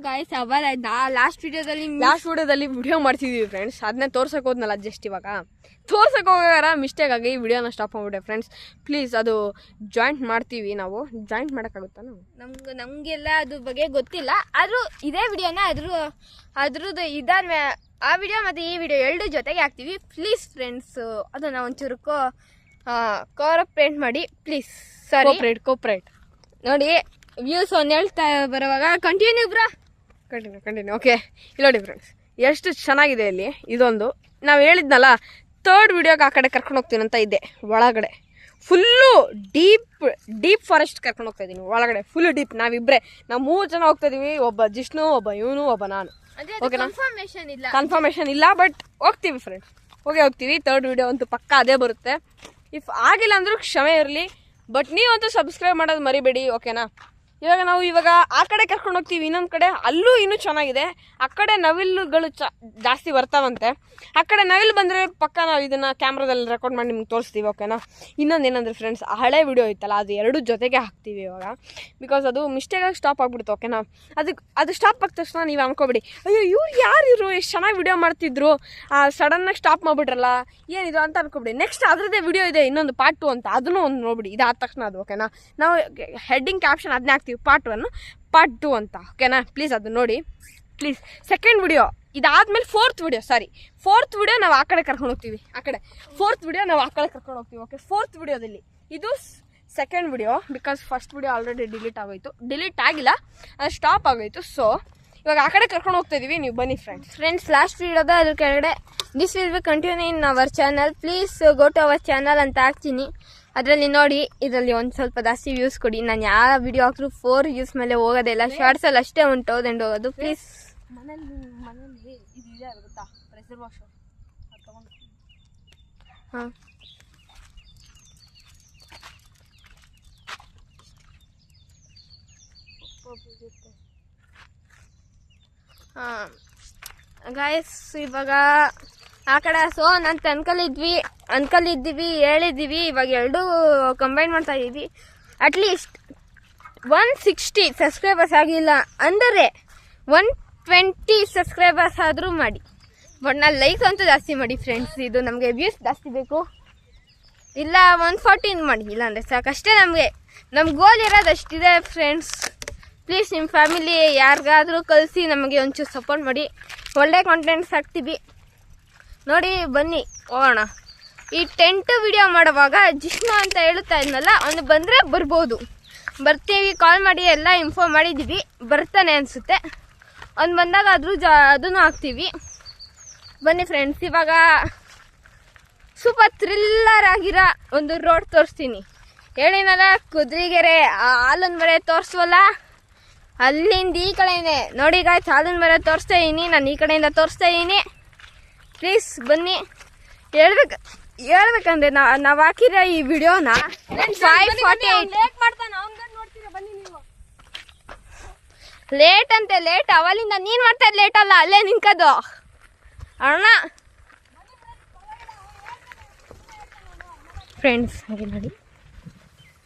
Guys ಅವರ last ವಿಡಿಯೋದಲ್ಲಿ video ಮಾಡ್ತಿದೀವಿ ಫ್ರೆಂಡ್ಸ್. ಅದನ್ನೇ ತೋರ್ಸಕ್ ಹೋದ್ನಲ್ಲ ಜಸ್ಟ್ ಇವಾಗ ತೋರ್ಸಕ್ ಹೋಗಾರ ಮಿಸ್ಟೇಕ್ ಆಗಿ ವಿಡಿಯೋನ ಸ್ಟಾಪ್ ಮಾಡ್ಬಿಟ್ಟೆ ಫ್ರೆಂಡ್ಸ್. ಪ್ಲೀಸ್ ಅದು ಜಾಯಿಂಟ್ ಮಾಡ್ತೀವಿ, ನಾವು ಜಾಯಿಂಟ್ ಮಾಡೋಕ್ಕಾಗುತ್ತಾ? ನಮಗೆಲ್ಲ ಅದ್ರ ಬಗ್ಗೆ ಗೊತ್ತಿಲ್ಲ. ಆದರೂ ಇದೇ ವಿಡಿಯೋನ ಅದ್ರದ್ದು ಇದಾದ ಆ ವಿಡಿಯೋ ಮತ್ತು ಈ ವಿಡಿಯೋ ಎರಡು ಜೊತೆಗೆ ಹಾಕ್ತೀವಿ. ಪ್ಲೀಸ್ ಫ್ರೆಂಡ್ಸ್ ಅದನ್ನು ಒಂಚೂರು ಕೋಆಪರೇಟ್ ಮಾಡಿ ಪ್ಲೀಸ್. ಸಾರಿ ಕೋಪರೇಟ್ ನೋಡಿ. ವ್ಯೂಸ್ ಒಂದು ಹೇಳ್ತಾ ಬರುವಾಗ ಕಂಟಿನ್ಯೂ ಓಕೆ. ಇಲ್ಲಿ ನೋಡಿ ಫ್ರೆಂಡ್ಸ್ ಎಷ್ಟು ಚೆನ್ನಾಗಿದೆ ಇಲ್ಲಿ. ಇದೊಂದು ನಾವು ಹೇಳಿದ್ನಲ್ಲ ಥರ್ಡ್ ವಿಡಿಯೋಗೆ ಆ ಕಡೆ ಕರ್ಕೊಂಡು ಹೋಗ್ತೀನಿ ಅಂತ ಇದ್ದೆ. ಒಳಗಡೆ ಫುಲ್ಲು ಡೀಪ್ ಫಾರೆಸ್ಟ್ ಕರ್ಕೊಂಡು ಹೋಗ್ತಾ ಇದ್ದೀನಿ. ಒಳಗಡೆ ಫುಲ್ ಡೀಪ್. ನಾವು 3 ಜನ ಹೋಗ್ತಾ ಇದೀವಿ. ಒಬ್ಬ ಜಿಷ್ಣು, ಒಬ್ಬ ಇವನು, ಒಬ್ಬ ನಾನು. ಓಕೆನಾ? ಕನ್ಫರ್ಮೇಷನ್ ಇಲ್ಲ, ಬಟ್ ಹೋಗ್ತೀವಿ ಫ್ರೆಂಡ್ಸ್. ಹೋಗ್ತೀವಿ. ಥರ್ಡ್ ವಿಡಿಯೋ ಅಂತೂ ಪಕ್ಕ ಅದೇ ಬರುತ್ತೆ. ಇಫ್ ಆಗಿಲ್ಲ ಅಂದ್ರೂ ಕ್ಷಮೆ ಇರಲಿ, ಬಟ್ ನೀವಂತೂ ಸಬ್ಸ್ಕ್ರೈಬ್ ಮಾಡೋದು ಮರಿಬೇಡಿ. ಓಕೆನಾ? ಇವಾಗ ಆ ಕಡೆ ಕರ್ಕೊಂಡು ಹೋಗ್ತೀವಿ. ಇನ್ನೊಂದು ಕಡೆ ಅಲ್ಲೂ ಇನ್ನೂ ಚೆನ್ನಾಗಿದೆ. ಆ ಕಡೆ ನವಿಲುಗಳು ಜಾಸ್ತಿ ಬರ್ತಾವಂತೆ. ಆ ಕಡೆ ನವಿಲು ಬಂದರೆ ಪಕ್ಕ ನಾವು ಇದನ್ನು ಕ್ಯಾಮ್ರಾದಲ್ಲಿ ರೆಕಾರ್ಡ್ ಮಾಡಿ ನಿಮ್ಗೆ ತೋರಿಸ್ತೀವಿ. ಓಕೆನಾ? ಇನ್ನೊಂದು ಏನಂದರೆ ಫ್ರೆಂಡ್ಸ್, ಆ ಹಳೆ ವಿಡಿಯೋ ಇತ್ತಲ್ಲ ಅದು ಎರಡು ಜೊತೆಗೆ ಹಾಕ್ತೀವಿ ಇವಾಗ. ಬಿಕಾಸ್ ಅದು ಮಿಸ್ಟೇಕಾಗಿ ಸ್ಟಾಪ್ ಆಗಿಬಿಡ್ತು. ಓಕೆನಾ? ಅದು ಸ್ಟಾಪ್ ಆಗಿದ ತಕ್ಷಣ ನೀವು ಅನ್ಕೋಬೇಡಿ, ಅಯ್ಯೋ ಇವ್ರು ಯಾರು ಎಷ್ಟು ಚೆನ್ನಾಗಿ ವಿಡಿಯೋ ಮಾಡ್ತಿದ್ರು, ಸಡನ್ನಾಗಿ ಸ್ಟಾಪ್ ಮಾಡಿಬಿಟ್ರಲ್ಲ ಏನಿದು ಅಂತ ಅನ್ಕೋಬಿಡಿ. ನೆಕ್ಸ್ಟ್ ಅದರದ್ದೇ ವಿಡಿಯೋ ಇದೆ ಇನ್ನೊಂದು ಪಾರ್ಟ್ 2 ಅಂತ, ಅದನ್ನು ಒಂದು ನೋಡ್ಬಿಡಿ. ಇದಾದ ತಕ್ಷಣ ಅದು. ಓಕೆನಾ? ನಾವು ಹೆಡ್ಡಿಂಗ್ ಕ್ಯಾಪ್ಷನ್ ಅದನ್ನೇ ಹಾಕ್ತೀವಿ, ಪಾರ್ಟ್ 1 ಪಾರ್ಟ್ 2 ಅಂತ. ಓಕೆನಾ? ಪ್ಲೀಸ್ ಅದು ನೋಡಿ ಪ್ಲೀಸ್. ಸೆಕೆಂಡ್ ವಿಡಿಯೋ ಇದಾದ್ಮೇಲೆ ಫೋರ್ತ್ ವಿಡಿಯೋ ನಾವು ಆ ಕಡೆ ಕರ್ಕೊಂಡು ಹೋಗ್ತೀವಿ. ಫೋರ್ತ್ ವಿಡಿಯೋ ನಾವು ಆ ಕಡೆ ಕರ್ಕೊಂಡು ಹೋಗ್ತೀವಿ. ಓಕೆ? ಫೋರ್ತ್ ವಿಡಿಯೋದಲ್ಲಿ ಇದು second video. Because first video already delete ಆಗಿಲ್ಲ, ಅದು ಸ್ಟಾಪ್ ಆಗೋಯ್ತು. ಸೊ ಇವಾಗ ಆ ಕಡೆ ಕರ್ಕೊಂಡು ಹೋಗ್ತಾ ಇದೀವಿ. ನೀವು ಬನ್ನಿ ಫ್ರೆಂಡ್ಸ್. ಲಾಸ್ಟ್ ವಿಡಿಯೋದ ಅದ್ರ ಕೆಳಗಡೆ this will be continue in our channel, please go to our channel ಅಂತ ಹಾಕ್ತೀನಿ. ಅದರಲ್ಲಿ ನೋಡಿ, ಇದರಲ್ಲಿ ಒಂದು ಸ್ವಲ್ಪ ಜಾಸ್ತಿ ವ್ಯೂಸ್ ಕೊಡಿ. ನಾನು ಯಾವ ವಿಡಿಯೋ ಹಾಕಿದ್ರು 4 ವ್ಯೂಸ್ ಮೇಲೆ ಹೋಗೋದಿಲ್ಲ. ಶಾರ್ಟ್ಸಲ್ಲಿ ಅಷ್ಟೇ ಉಂಟೋದೆಂಡು ಹೋಗೋದು. ಪ್ಲೀಸ್ ಮನೇಲಿ ಇದು ಇದೆ ಗೊತ್ತಾ, ಪ್ರೆಷರ್ ವಾಶ್ ಹಾಂ ಗಾಯ್ಸ್ ಇವಾಗ ಆ ಕಡೆ ಅಂತ ಅನ್ಕಲಿದ್ದೀವಿ ಹೇಳಿದ್ದೀವಿ. ಇವಾಗ ಎರಡೂ ಕಂಬೈನ್ ಮಾಡ್ತಾ ಇದ್ದೀವಿ. ಅಟ್ಲೀಸ್ಟ್ 160 ಸಬ್ಸ್ಕ್ರೈಬರ್ಸ್ ಆಗಿಲ್ಲ ಅಂದರೆ 120 ಸಬ್ಸ್ಕ್ರೈಬರ್ಸ್ ಆದರೂ ಮಾಡಿ. ಬಟ್ ನಾನು ಲೈಕ್ಸ್ ಅಂತೂ ಜಾಸ್ತಿ ಮಾಡಿ ಫ್ರೆಂಡ್ಸ್. ಇದು ನಮಗೆ ವ್ಯೂಸ್ ಜಾಸ್ತಿ ಬೇಕು. ಇಲ್ಲ 114 ಮಾಡಿ, ಇಲ್ಲಾಂದರೆ ಸಾಕಷ್ಟೇ. ನಮ್ಮ ಗೋಲ್ ಇರೋದು ಅಷ್ಟಿದೆ ಫ್ರೆಂಡ್ಸ್. ಪ್ಲೀಸ್ ನಿಮ್ಮ ಫ್ಯಾಮಿಲಿ ಯಾರಿಗಾದರೂ ಕಳಿಸಿ ನಮಗೆ ಒಂಚೂರು ಸಪೋರ್ಟ್ ಮಾಡಿ. ಒಳ್ಳೆ ಕಾಂಟೆಂಟ್ಸ್ ಹಾಕ್ತೀವಿ ನೋಡಿ. ಬನ್ನಿ ಹೋಗೋಣ. ಈ ಟೆಂಟ್ ವಿಡಿಯೋ ಮಾಡುವಾಗ ಜಿಷ್ಣು ಅಂತ ಹೇಳುತ್ತಾ ಇದ್ನಲ್ಲ, ಅವನು ಬಂದರೆ ಬರ್ಬೋದು. ಬರ್ತೀವಿ, ಕಾಲ್ ಮಾಡಿ ಎಲ್ಲ ಇನ್ಫಾರ್ಮ್ ಮಾಡಿದ್ದೀವಿ. ಬರ್ತಾನೆ ಅನಿಸುತ್ತೆ. ಅವ್ನು ಬಂದಾಗ ಅದನ್ನು ಹಾಕ್ತೀವಿ. ಬನ್ನಿ ಫ್ರೆಂಡ್ಸ್. ಇವಾಗ ಸೂಪರ್ ಥ್ರಿಲ್ಲರ್ ಆಗಿರೋ ಒಂದು ರೋಡ್ ತೋರಿಸ್ತೀನಿ. ಹೇಳಿನಲ್ಲ, ಕುದ್ರಿಗೆರೆ ಹಾಲನ ಮರೆ ತೋರಿಸುವಲ್ಲ, ಅಲ್ಲಿಂದ ಈ ಕಡೆನೇ ನೋಡಿ ಗಾಯ್ಸ್. ಹಾಲಿನ ಮರ ತೋರಿಸ್ತಾ ಇದ್ದೀನಿ, ನಾನು ಈ ಕಡೆಯಿಂದ ತೋರಿಸ್ತಾ ಇದ್ದೀನಿ. ಪ್ಲೀಸ್ ಬನ್ನಿ. ಹೇಳ್ಬೇಕಂದ್ರೆ ನಾವು ಹಾಕಿರೋ ಈ ವಿಡಿಯೋನ 5:48 ಲೇಟ್ ಅಂತೆ. ಲೇಟ್ ಅವಲಿಂದ ನೀನು ಮಾಡ್ತಾ ಲೇಟ್ ಅಲ್ಲ, ಅಲ್ಲೇ ನಿಂಕದು ಅಣ್ಣ. ಫ್ರೆಂಡ್ಸ್ ಹಾಗೆ ನೋಡಿ,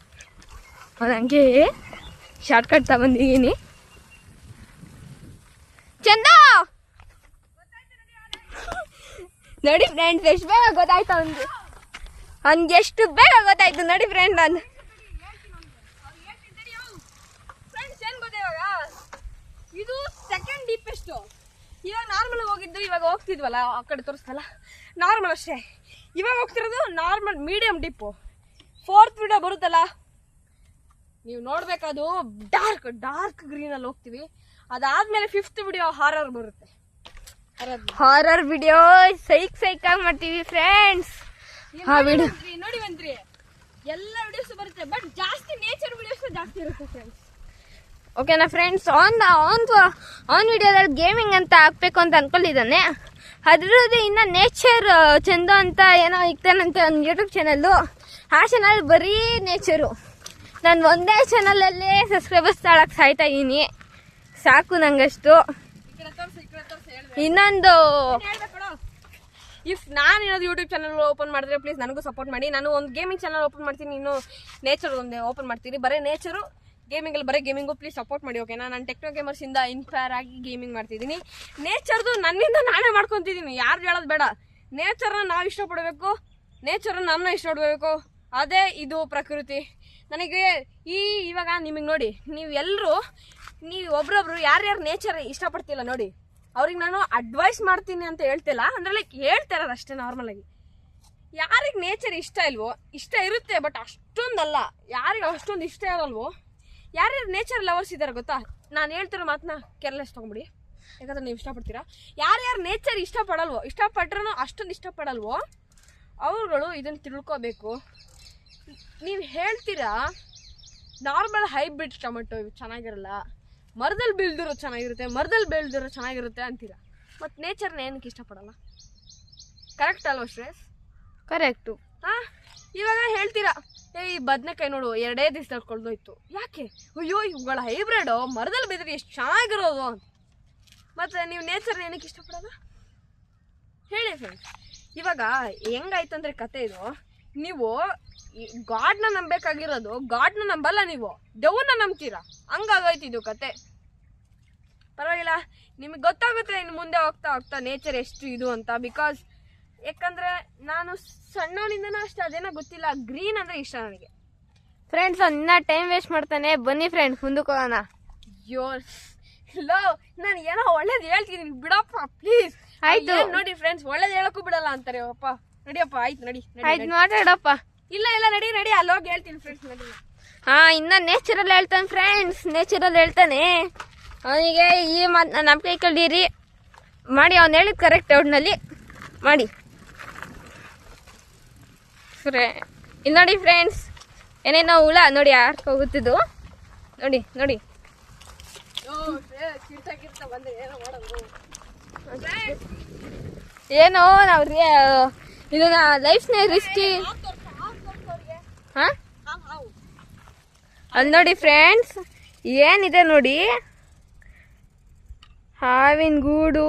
ಹಂಗೆ ಶಾರ್ಟ್ಕಟ್ ತಗೊಂಡಿದ್ದೀನಿ. ಚಂದ ನೋಡಿ ಫ್ರೆಂಡ್ಸ್, ಎಷ್ಟು ಬೇಗ ಗೊತ್ತಾಯ್ತು ಅವ್ನಿಗೆ ಎಷ್ಟು ಬೇಗ ಗೊತ್ತಾಯ್ತು ನೋಡಿ ಫ್ರೆಂಡ್. ನಾನು ಇದು ಸೆಕೆಂಡ್ ಡೀಪೆಸ್ಟ್. ಇವಾಗ ನಾರ್ಮಲ್ ಹೋಗಿದ್ದು, ಇವಾಗ ಹೋಗ್ತಿದ್ವಲ್ಲ ಆ ಕಡೆ ತೋರಿಸ್ತಲ್ಲ, ನಾರ್ಮಲ್ ಅಷ್ಟೇ. ಇವಾಗ ಹೋಗ್ತಿರೋದು normal medium deep. Fourth video ಬರುತ್ತಲ್ಲ, ನೀವು ನೋಡ್ಬೇಕದು ಡಾರ್ಕ್ ಗ್ರೀನಲ್ಲಿ ಹೋಗ್ತೀವಿ. ಅದಾದ್ಮೇಲೆ 5th ವಿಡಿಯೋ ಹಾರರ್ ಬರುತ್ತೆ. ಹಾರರ್ ವಿಡಿಯೋ ಸೈಕಾಗಿ ಮಾಡ್ತೀವಿ ಫ್ರೆಂಡ್ಸ್. ನೋಡಿ ಬಂದ್ರಿ, ಎಲ್ಲ ವಿಡಿಯೋಸ್ ಬರುತ್ತೆ, ಬಟ್ ಜಾಸ್ತಿ ನೇಚರ್ ವಿಡಿಯೋಸ್ ಜಾಸ್ತಿ ಇರುತ್ತೆ ಫ್ರೆಂಡ್ಸ್. ಓಕೆನಾ ಫ್ರೆಂಡ್ಸ್? ಆನ್ ವಿಡಿಯೋದಲ್ಲಿ ಗೇಮಿಂಗ್ ಅಂತ ಹಾಕ್ಬೇಕು ಅಂತ ಅನ್ಕೊಂಡಿದ್ದಾನೆ. ಅದರದ್ದು ಇನ್ನು ನೇಚರ್ ಚಂದ ಅಂತ ಏನೋ ಇಕ್ತಾನಂತೆ ಒಂದು ಯೂಟ್ಯೂಬ್ ಚಾನಲ್ಲು. ಆ ಚಾನಲ್ ಬರೀ ನೇಚರು. ನಾನು ಒಂದೇ ಚಾನಲಲ್ಲೇ ಸಬ್ಸ್ಕ್ರೈಬರ್ಸ್ ತಾಳಕ್ಕೆ ಸಾಯ್ತಾ ಇದ್ದೀನಿ. ಸಾಕು ನಂಗಷ್ಟು. ಇನ್ನೊಂದು ಇಫ್ ನಾನು ಏನಾದ್ರು ಯೂಟ್ಯೂಬ್ ಚಾನಲ್ ಓಪನ್ ಮಾಡಿದ್ರೆ ಪ್ಲೀಸ್ ನನಗೂ ಸಪೋರ್ಟ್ ಮಾಡಿ. ನಾನು ಒಂದು ಗೇಮಿಂಗ್ ಚಾನಲ್ ಓಪನ್ ಮಾಡ್ತೀನಿ, ಇನ್ನು ನೇಚರ್ ಒಂದು ಓಪನ್ ಮಾಡ್ತೀನಿ. ಬರೀ ನೇಚರು ಗೇಮಿಂಗಲ್ಲಿ ಬರೀ ಗೇಮಿಂಗು ಪ್ಲೀಸ್ ಸಪೋರ್ಟ್ ಮಾಡಿ ಓಕೆನಾ. ನಾನು ಟೆಕ್ನೋ ಗೇಮರ್ಸಿಂದ ಇನ್ಸ್ಪೈರ್ ಆಗಿ ಗೇಮಿಂಗ್ ಮಾಡ್ತಿದ್ದೀನಿ. ನೇಚರ್ದು ನನ್ನಿಂದ ನಾನೇ ಮಾಡ್ಕೊತಿದ್ದೀನಿ, ಯಾರು ಹೇಳೋದು ಬೇಡ. ನೇಚರ್ನ ನಾವು ಇಷ್ಟಪಡಬೇಕು, ನೇಚರ್ನ ನಮ್ಮನ್ನ ಇಷ್ಟಪಡಬೇಕು, ಅದೇ ಇದು ಪ್ರಕೃತಿ. ನನಗೆ ಇವಾಗ ನಿಮಗೆ ನೋಡಿ, ನೀವು ಒಬ್ರೊಬ್ರು ಯಾರ್ಯಾರು ನೇಚರ್ ಇಷ್ಟಪಡ್ತಿಲ್ಲ ನೋಡಿ, ಅವ್ರಿಗೆ ನಾನು ಅಡ್ವೈಸ್ ಮಾಡ್ತೀನಿ ಅಂತ ಹೇಳ್ತಿಲ್ಲ, ಅಂದರೆ ಲೈಕ್ ಹೇಳ್ತಿರೋದು ಅಷ್ಟೇ ನಾರ್ಮಲ್ ಆಗಿ. ಯಾರಿಗೆ ನೇಚರ್ ಇಷ್ಟ ಇಲ್ವೋ, ಇಷ್ಟ ಇರುತ್ತೆ ಬಟ್ ಅಷ್ಟೊಂದಲ್ಲ, ಯಾರಿಗೆ ಅಷ್ಟೊಂದು ಇಷ್ಟ ಇರಲ್ವೋ, ಯಾರ್ಯಾರು ನೇಚರ್ ಲವರ್ಸ್ ಇದ್ದಾರೆ ಗೊತ್ತಾ, ನಾನು ಹೇಳ್ತಿರೋ ಮಾತನ್ನ ಕೇರ್ಲೆಸ್ ತೊಗೊಂಬಿಡಿ, ಯಾಕಂದ್ರೆ ನೀವು ಇಷ್ಟಪಡ್ತೀರಾ. ಯಾರ್ಯಾರು ನೇಚರ್ ಇಷ್ಟಪಟ್ರೂ ಅಷ್ಟೊಂದು ಇಷ್ಟಪಡಲ್ವೋ ಅವ್ರುಗಳು ಇದನ್ನು ತಿಳ್ಕೊಬೇಕು. ನೀವು ಹೇಳ್ತೀರಾ ನಾರ್ಮಲ್ ಹೈಬ್ರಿಡ್ ಟೊಮೆಟೊ ಇವು ಚೆನ್ನಾಗಿರಲ್ಲ, ಮರದಲ್ಲಿ ಬೆಳೆದಿರೋ ಚೆನ್ನಾಗಿರುತ್ತೆ ಅಂತೀರಾ. ಮತ್ತು ನೇಚರ್ನ ಏನಕ್ಕೆ ಇಷ್ಟಪಡಲ್ಲ? ಕರೆಕ್ಟ್ ಅಲ್ವಾ ಶ್ರೇಯಸ್? ಕರೆಕ್ಟು. ಹಾಂ, ಇವಾಗ ಹೇಳ್ತೀರಾ ಈ ಬದನೆಕಾಯಿ ನೋಡು 2 ದಿವಸದಲ್ಲಿ ಕೊಳ್ದೋಯ್ತು, ಯಾಕೆ? ಅಯ್ಯೋ ಇವುಗಳ ಹೈಬ್ರಿಡು ಮರದಲ್ಲಿ ಬೆಳೆದ್ರೆ ಎಷ್ಟು ಚೆನ್ನಾಗಿರೋದು ಅಂತ. ಮತ್ತು ನೀವು ನೇಚರ್ನ ಏನಕ್ಕೆ ಇಷ್ಟಪಡಲ್ಲ ಹೇಳಿ ಫ್ರೆಂಡ್ಸ್. ಇವಾಗ ಹೆಂಗಾಯ್ತಂದ್ರೆ ಕತೆ ಇದು, ನೀವು ಗಾಡ್ನ ನಂಬೇಕಾಗಿರೋದು, ಗಾಡ್ನ ನಂಬಲ್ಲ, ನೀವು ದೆವ್ವನ್ನ ನಂಬ್ತೀರಾ, ಹಂಗಾಗೋಯ್ತು ಇದು ಕತೆ. ಪರವಾಗಿಲ್ಲ, ನಿಮಗೆ ಗೊತ್ತಾಗುತ್ತೆ ಇನ್ನು ಮುಂದೆ ಹೋಗ್ತಾ ಹೋಗ್ತಾ ನೇಚರ್ ಎಷ್ಟು ಇದು ಅಂತ. ಬಿಕಾಸ್ ಯಾಕಂದರೆ ನಾನು ಸಣ್ಣವನಿಂದನೂ ಅಷ್ಟೇ ಅದೇನೋ ಗೊತ್ತಿಲ್ಲ, ಗ್ರೀನ್ ಅಂದರೆ ಇಷ್ಟ ನನಗೆ. ಫ್ರೆಂಡ್ಸ್ ಇನ್ನ ಟೈಮ್ ವೇಸ್ಟ್ ಮಾಡ್ತಾನೆ, ಬನ್ನಿ ಫ್ರೆಂಡ್ಸ್ ಮುಂದಕ್ಕೆ ಹೋಗೋಣ. ಅಯ್ಯೋ ಲೋ, ನಾನು ಏನೋ ಒಳ್ಳೇದು ಹೇಳ್ತಿದ್ದೀನಿ ಬಿಡಪ್ಪ ಪ್ಲೀಸ್. ಆಯ್ತು ನೋಡಿ ಫ್ರೆಂಡ್ಸ್, ಒಳ್ಳೇದು ಹೇಳಕ್ಕೂ ಬಿಡಲ್ಲ ಅಂತಾರೆ ಅಪ್ಪ. ನಡಿಯಪ್ಪ, ಆಯ್ತು ನಡಿ. ಆಯ್ತು ಮಾತಾಡಪ್ಪ. ಇಲ್ಲ ನಡಿ ಅಲ್ಲೋಗಿ ಹೇಳ್ತೀನಿ ಫ್ರೆಂಡ್ಸ್. ನಡಿ. ಇನ್ನ ನೇಚರಲ್ಲಿ ಹೇಳ್ತಾನೆ ಫ್ರೆಂಡ್ಸ್, ನೇಚರಲ್ಲಿ ಹೇಳ್ತಾನೆ. ಅವನಿಗೆ ಈ ಮಾತು ನಮ್ಮ ಕೈ ಕಳೀರಿ ಮಾಡಿ, ಅವ್ನು ಹೇಳಿದ್ ಕರೆಕ್ಟ್ ಔಡ್ನಲ್ಲಿ ಮಾಡಿ. ಇಲ್ಲಿ ನೋಡಿ ಫ್ರೆಂಡ್ಸ್, ಏನೇನೋ ಹುಳ ನೋಡಿ ಯಾಕೆ ಹೋಗುತ್ತಿದ್ದು ನೋಡಿ. ಏನೋ ನಾವು ಇದನ್ನ ಲೈಫ್ನ ರಿಸ್ಕಿ. ಅಲ್ಲಿ ನೋಡಿ ಫ್ರೆಂಡ್ಸ್, ಏನಿದೆ ನೋಡಿ, ಹಾವಿನ ಗೂಡು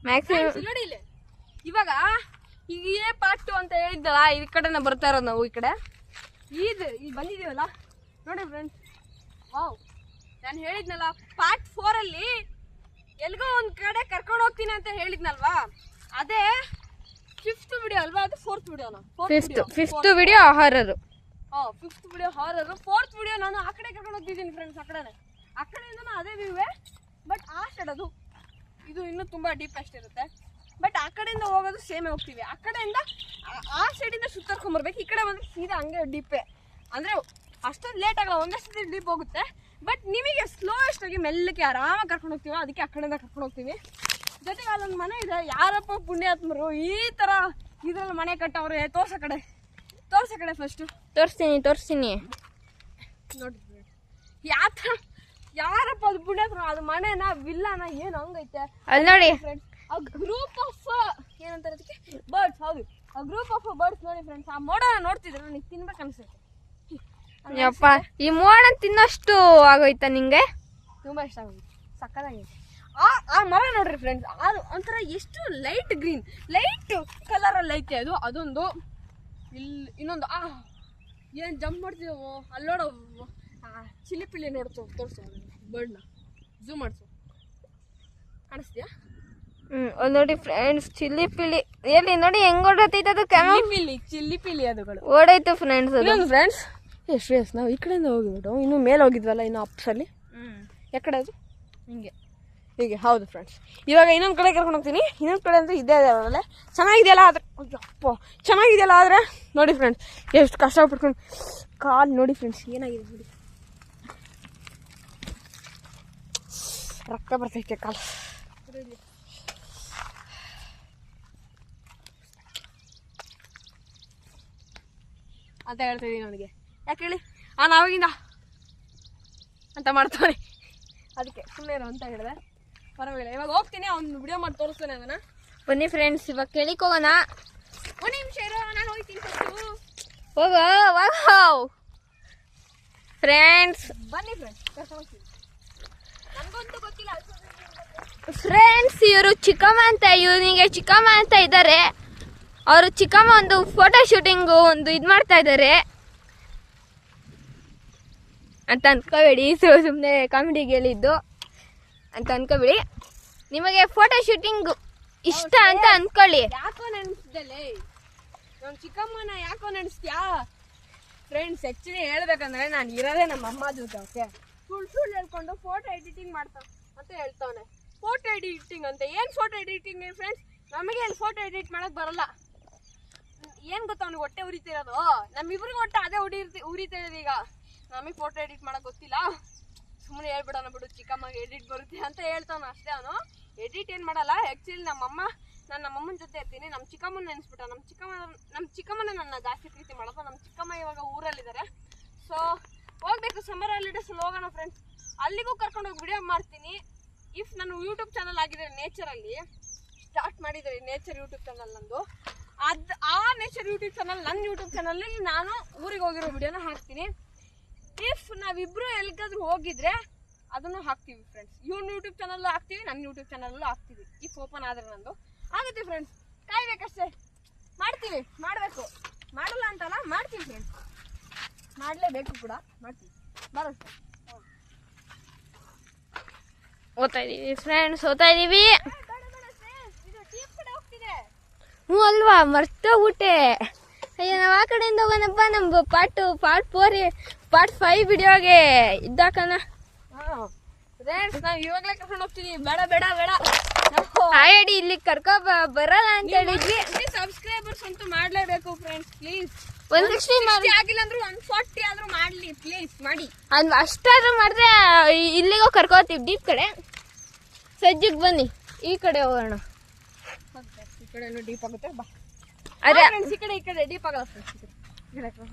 ಮ್ಯಾಕ್ಸಿಮಮ್. ನೋಡಿ ಇಲ್ಲಿ, ಇವಾಗ ಈಗ ಇದೇ ಪಾರ್ಟ್ 2 ಅಂತ ಹೇಳಿದ್ದಲ್ಲ, ಈ ಕಡೆನ ಬರ್ತಾ ಇರೋದು ನಾವು. ಈ ಕಡೆ ಇಲ್ಲಿ ಬಂದಿದ್ದೀವಲ್ಲ ನೋಡಿ ಫ್ರೆಂಡ್ಸ್. ವಾವ್, ನಾನು ಹೇಳಿದ್ನಲ್ಲ ಪಾರ್ಟ್ 4 ಅಲ್ಲಿ ಎಲ್ಗೋ ಒಂದು ಕಡೆ ಕರ್ಕೊಂಡು ಹೋಗ್ತೀನಿ ಅಂತ ಹೇಳಿದ್ನಲ್ವಾ, ಅದೇ 5th ವಿಡಿಯೋ ಅಲ್ವಾ? ಅದು 4th ವಿಡಿಯೋನ? Fifth video ಹಾರರು. 5th video ಹಾರರು. 4th video ನಾನು ಆ ಕಡೆ ಕರ್ಕೊಂಡು ಹೋಗ್ತಿದ್ದೀನಿ ಫ್ರೆಂಡ್ಸ್. ಆ ಕಡೆಯಿಂದನೂ ಅದೇ ವ್ಯೂವೇ, ಬಟ್ ಆ ಸೈಡ್ ಅದು ಇದು ಇನ್ನೂ ತುಂಬ ಡೀಪೆಸ್ಟ್ ಇರುತ್ತೆ. ಬಟ್ ಆ ಕಡೆಯಿಂದ ಹೋಗೋದು ಸೇಮೇ ಹೋಗ್ತೀವಿ. ಆ ಕಡೆಯಿಂದ ಆ ಸೈಡಿಂದ ಸುತ್ತರ್ಕೊಂಬರ್ಬೇಕು, ಈ ಕಡೆ ಬಂದರೆ ಸೀದಾ ಹಂಗೆ ಡೀಪೇ. ಅಂದರೆ ಅಷ್ಟೊಂದು ಲೇಟ್ ಆಗಲ್ಲ, ಒಂದೇ ಸತಿ ಡೀಪ್ ಹೋಗುತ್ತೆ. ಬಟ್ ನಿಮಗೆ ಸ್ಲೋಯೆಸ್ಟ್ ಆಗಿ ಮೆಲ್ಲಕ್ಕೆ ಆರಾಮಾಗಿ ಕರ್ಕೊಂಡು ಹೋಗ್ತೀವಿ, ಅದಕ್ಕೆ ಆ ಕಡೆಯಿಂದ ಕರ್ಕೊಂಡು ಹೋಗ್ತೀವಿ. ಜೊತೆಗೆ ಅಲ್ಲೊಂದು ಮನೆ ಇದೆ, ಯಾರಪ್ಪ ಪುಣ್ಯಾತ್ಮರು ಈ ಥರ ಇದ್ರಲ್ಲಿ ಮನೆ ಕಟ್ಟವ್ರೆ. ತೋರ್ಸ ಕಡೆ ಫಸ್ಟು ತೋರಿಸ್ತೀನಿ ನೋಡಿ. ಯಾರಪ್ಪ ಅದು ಪುಣ್ಯಾತ್ಮ, ಅದು ಮನೆನ ವಿಲ್ಲಾನ ಏನು ಹಂಗೈತೆ ಅಲ್ಲಿ ನೋಡಿ ಫ್ರೆಂಡ್ಸ್. ಆ ಗ್ರೂಪ್ ಆಫ್ ಏನಂತಾರೆ ಅದಕ್ಕೆ, ಬರ್ಡ್ಸ್. ಹೌದು, ಆ ಗ್ರೂಪ್ ಆಫ್ ಬರ್ಡ್ಸ್ ನೋಡಿ ಫ್ರೆಂಡ್ಸ್. ಆ ಮೋಡನ ನೋಡ್ತಿದ್ರೆ ನನಗೆ ತಿನ್ಬೇಕು ಅನ್ಸುತ್ತೆ. ಯಪ್ಪ, ಈ ಮೋಡ ತಿನ್ನೋಷ್ಟು ಆಗೋಯ್ತಾ ನಿಂಗೆ? ತುಂಬ ಇಷ್ಟ ಆಗುತ್ತೆ, ಸಕ್ಕತ್ತಾಗೈತೆ. ಆ ಮರ ನೋಡ್ರಿ ಫ್ರೆಂಡ್ಸ್, ಅದು ಒಂಥರ ಎಷ್ಟು ಲೈಟ್ ಗ್ರೀನ್, ಲೈಟ್ ಕಲರಲ್ಲಿ ಐತೆ ಅದು. ಅದೊಂದು ಇಲ್ಲಿ ಇನ್ನೊಂದು ಏನು ಜಂಪ್ ಮಾಡ್ತೀವೋ ಅಲ್ಲಿ ನೋಡೋ ಚಿಲಿಪಿಲಿ ತೋರಿಸು ಬರ್ಡ್ನ, ಝೂಮ್ ಮಾಡಿಸು, ಕಾಣಿಸ್ತೀಯಾ? ನೋಡಿ ಫ್ರೆಂಡ್ಸ್, ಚಿಲ್ಲಿಪಿಲಿ ಎಲ್ಲಿ ನೋಡಿ ಹೆಂಗ್ ಓಡೈತೆ ಅದು. ಚಿಲ್ಲಿಪಿಲಿ ಅದುಗಳು ಓಡಾಯ್ತು ಫ್ರೆಂಡ್ಸ್. ಅದು ಫ್ರೆಂಡ್ಸ್ ಶ್ರೇಯಸ್, ನಾವು ಈ ಕಡೆಯಿಂದ ಹೋಗಿಬಿಟ್ಟು ಇನ್ನು ಮೇಲೆ ಹೋಗಿದ್ವಲ್ಲ, ಇನ್ನು ಅಪ್ಸಲ್ಲಿ. ಯಾಕಡೆ ಅದು ಹೀಗೆ. ಹೌದು ಫ್ರೆಂಡ್ಸ್, ಇವಾಗ ಇನ್ನೊಂದು ಕಡೆ ಕರ್ಕೊಂಡು ಹೋಗ್ತೀನಿ. ಇನ್ನೊಂದು ಕಡೆ ಅಂದರೆ ಇದೇ ಅವರಲ್ಲೇ ಚೆನ್ನಾಗಿದೆಯಲ್ಲ. ಆದರೆ ಚೆನ್ನಾಗಿದೆಯಲ್ಲ, ಆದರೆ ನೋಡಿ ಫ್ರೆಂಡ್ಸ್ ಎಷ್ಟು ಕಷ್ಟಪಟ್ಕೊಂಡು ಕಾಲು ನೋಡಿ ಫ್ರೆಂಡ್ಸ್ ಏನಾಗಿದೆ ನೋಡಿ, ರಕ್ತ ಬರ್ತೈತೆ ಕಾಲು. ಅಂತ ಹೇಳ್ತಾಯಿದ್ದೀನಿ ನನಗೆ. ಯಾಕೆ ಹೇಳಿ, ನಾವಾಗಿಂದ ಅಂತ ಮಾಡ್ತಾನೆ, ಅದಕ್ಕೆ ಸುಮ್ಮನೆ ಇರೋ ಅಂತ ಹೇಳಿದೆ. ಪರವಾಗಿಲ್ಲ, ಇವಾಗ ಹೋಗ್ತೀನಿ, ಅವ್ನು ವಿಡಿಯೋ ಮಾಡಿ ತೋರಿಸ್ತಾನೆ ಅದನ್ನ. ಬನ್ನಿ ಫ್ರೆಂಡ್ಸ್, ಇವಾಗ ಕೇಳಿಕ್ ಹೋಗೋಣ. ಒಂದು ನಿಮಿಷ ಇರೋ, ನಾನು ಹೋಗ್ತೀನಿ ಫ್ರೆಂಡ್ಸ್. ಬನ್ನಿ ಫ್ರೆಂಡ್ಸ್, ನನಗಂತೂ ಗೊತ್ತಿಲ್ಲ. ಫ್ರೆಂಡ್ಸ್, ಇವರು ಚಿಕ್ಕಮ್ಮ ಅಂತ, ಇವನಿಗೆ ಚಿಕ್ಕಮ್ಮ ಅಂತ ಇದ್ದಾರೆ. ಅವರು ಚಿಕ್ಕಮ್ಮ ಒಂದು ಫೋಟೋ ಶೂಟಿಂಗು ಒಂದು ಇದು ಮಾಡ್ತಾ ಇದ್ದಾರೆ. ಅಂತ ಅನ್ಕೋಬೇಡಿ, ಸುಮ್ಮನೆ ಕಾಮಿಡಿಗೆ ಹೇಳಿದ್ದು ಅಂತ ಅನ್ಕೋಬೇಡಿ. ನಿಮಗೆ ಫೋಟೋ ಶೂಟಿಂಗ್ ಇಷ್ಟ ಅಂತ ಅನ್ಕೊಳ್ಳಿ. ಯಾಕೋ ನೆನೆಸ್ದಲ್ಲೇ ನಮ್ಮ ಚಿಕ್ಕಮ್ಮನ ಯಾಕೋ ನೆನೆಸ್ತೀಯಾ ಫ್ರೆಂಡ್ಸ್? ಆ್ಯಕ್ಚುಲಿ ಹೇಳ್ಬೇಕಂದ್ರೆ ನಾನು ಇರೋದೇ ನಮ್ಮ ಅಮ್ಮ ಜೊತೆ. ಓಕೆ, ಸುಳ್ಳು ಹೇಳ್ಕೊಂಡು ಫೋಟೋ ಎಡಿಟಿಂಗ್ ಮಾಡ್ತಾವ ಅಂತ ಹೇಳ್ತಾವನೆ. ಫೋಟೋ ಎಡಿಟಿಂಗ್ ಅಂತ ಏನು ಫೋಟೋ ಎಡಿಟಿಂಗ್ ಫ್ರೆಂಡ್ಸ್? ನಮಗೆ ಅಲ್ಲಿ ಫೋಟೋ ಎಡಿಟ್ ಮಾಡಕ್ ಬರಲ್ಲ. ಏನು ಗೊತ್ತಾ ಅವ್ನಿಗೆ ಹೊಟ್ಟೆ ಉರಿತಿರೋದು, ನಮ್ಮಿಬ್ರಿಗೆ ಹೊಟ್ಟೆ ಅದೇ ಉರಿತಾ ಇರೋದು. ಈಗ ನಮಗೆ ಫೋಟೋ ಎಡಿಟ್ ಮಾಡಕ್ ಗೊತ್ತಿಲ್ಲ, ಸುಮ್ಮನೆ ಹೇಳ್ಬಿಡೋಣ ಬಿಡು ಚಿಕ್ಕಮ್ಮಗೆ ಎಡಿಟ್ ಬರುತ್ತೆ ಅಂತ ಹೇಳ್ತಾವ ಅಷ್ಟೇ. ಅವನು ಎಡಿಟ್ ಏನು ಮಾಡಲ್ಲ. ಆ್ಯಕ್ಚುಲಿ ನಾನು ನಮ್ಮಮ್ಮನ ಜೊತೆ ಇರ್ತೀನಿ. ನಮ್ಮ ಚಿಕ್ಕಮ್ಮನ ನೆನೆಸ್ಬಿಟ್ಟ. ನಮ್ಮ ಚಿಕ್ಕಮ್ಮನ ನನ್ನ ಜಾಸ್ತಿ ಪ್ರೀತಿ ಮಾಡೋದು. ನಮ್ಮ ಚಿಕ್ಕಮ್ಮ ಇವಾಗ ಊರಲ್ಲಿದ್ದಾರೆ. ಸೊ ಹೋಗ್ಬೇಕು, ಸಮ್ಮರ್ ಹಾಲಿಡೇಸ್ ಹೋಗೋಣ ಫ್ರೆಂಡ್ಸ್. ಅಲ್ಲಿಗೂ ಕರ್ಕೊಂಡೋಗಿ ವಿಡಿಯೋ ಮಾಡ್ತೀನಿ. ಇಫ್ ನಾನು ಯೂಟ್ಯೂಬ್ ಚಾನಲ್ ಆಗಿದೆ ನೇಚರಲ್ಲಿ ಸ್ಟಾರ್ಟ್ ಮಾಡಿದ್ದಾರೆ, ನೇಚರ್ ಯೂಟ್ಯೂಬ್ ಚಾನಲ್ ನಂದು. ಆ ನೇಚರ್ ಯೂಟ್ಯೂಬ್ ಚಾನಲ್ ನನ್ನ ಯೂಟ್ಯೂಬ್ ಚಾನಲಲ್ಲಿ ನಾನು ಊರಿಗೆ ಹೋಗಿರೋ ವಿಡಿಯೋನ ಹಾಕ್ತೀನಿ. ಇಫ್ ನಾವಿಬ್ರು ಎಲ್ಲಿಗಾದ್ರೂ ಹೋಗಿದ್ರೆ ಅದನ್ನು ಹಾಕ್ತೀವಿ ಫ್ರೆಂಡ್ಸ್. ಇವ್ನ ಯೂಟ್ಯೂಬ್ ಚಾನಲ್ಲು ಹಾಕ್ತೀವಿ, ನನ್ನ ಯೂಟ್ಯೂಬ್ ಚಾನಲ್ಲು ಹಾಕ್ತೀವಿ. ಇಫ್ ಓಪನ್ ಆದರೆ ನಂದು ಆಗುತ್ತೆ ಫ್ರೆಂಡ್ಸ್. ಕಾಯ್ಬೇಕಷ್ಟೇ, ಮಾಡ್ತೀವಿ, ಮಾಡಬೇಕು. ಮಾಡಲ್ಲ ಅಂತಲ್ಲ, ಮಾಡ್ತೀವಿ ಫ್ರೆಂಡ್ಸ್, ಮಾಡಲೇಬೇಕು ಕೂಡ, ಮಾಡ್ತೀವಿ. ಬರುತ್ತೆ. ಓದ್ತಾ ಇದೀವಿ ಫ್ರೆಂಡ್ಸ್, ಓದ್ತಾ ಇದೀವಿ. ಹ್ಞೂ ಅಲ್ವಾ, ಮರ್ತೋಗ್ಬಿಟ್ಟೆ. ಅಯ್ಯೋ, ನಾವು ಆ ಕಡೆಯಿಂದ ಹೋಗೋಣಪ್ಪ. ನಮ್ಮ ಪಾರ್ಟ್ 5 ವಿಡಿಯೋಗೆ ಇದ್ದಾಕನ. ಫ್ರೆಂಡ್ಸ್ ನಾವು ಇವಾಗಲೇ ಕರ್ಕೊಂಡು ಹೋಗ್ತೀನಿ. ಬೇಡ ಬೇಡ ಬೇಡ, ಆಯ್ಡಿ ಇಲ್ಲಿ ಕರ್ಕೊ ಬರಲ್ಲ ಅಂತ ಹೇಳಿದ್ವಿ. ಸಬ್ಸ್ಕ್ರೈಬರ್ಸ್ ಅಂತೂ ಮಾಡ್ಲೇಬೇಕು ಫ್ರೆಂಡ್ಸ್, ಪ್ಲೀಸ್. 160 ಆಗಿಲ್ಲ ಅಂದ್ರೂ 140 ಆದ್ರೂ ಮಾಡ್ಲಿ ಪ್ಲೀಸ್, ಮಾಡಿ. ಅಷ್ಟಾದ್ರೂ ಮಾಡಿದ್ರೆ ಇಲ್ಲಿಗೋ ಕರ್ಕೋತೀವಿ. ಡೀಪ್ ಕಡೆ ಸಜ್ಜಿಗೆ ಬನ್ನಿ, ಈ ಕಡೆ ಹೋಗೋಣ. ಈ ಕಡೆ ಡೀಪ್ ಆಗುತ್ತೆ, ಬಾ. ಅದೇ ಈ ಕಡೆ ಡೀಪ್ ಆಗಲ್ಲ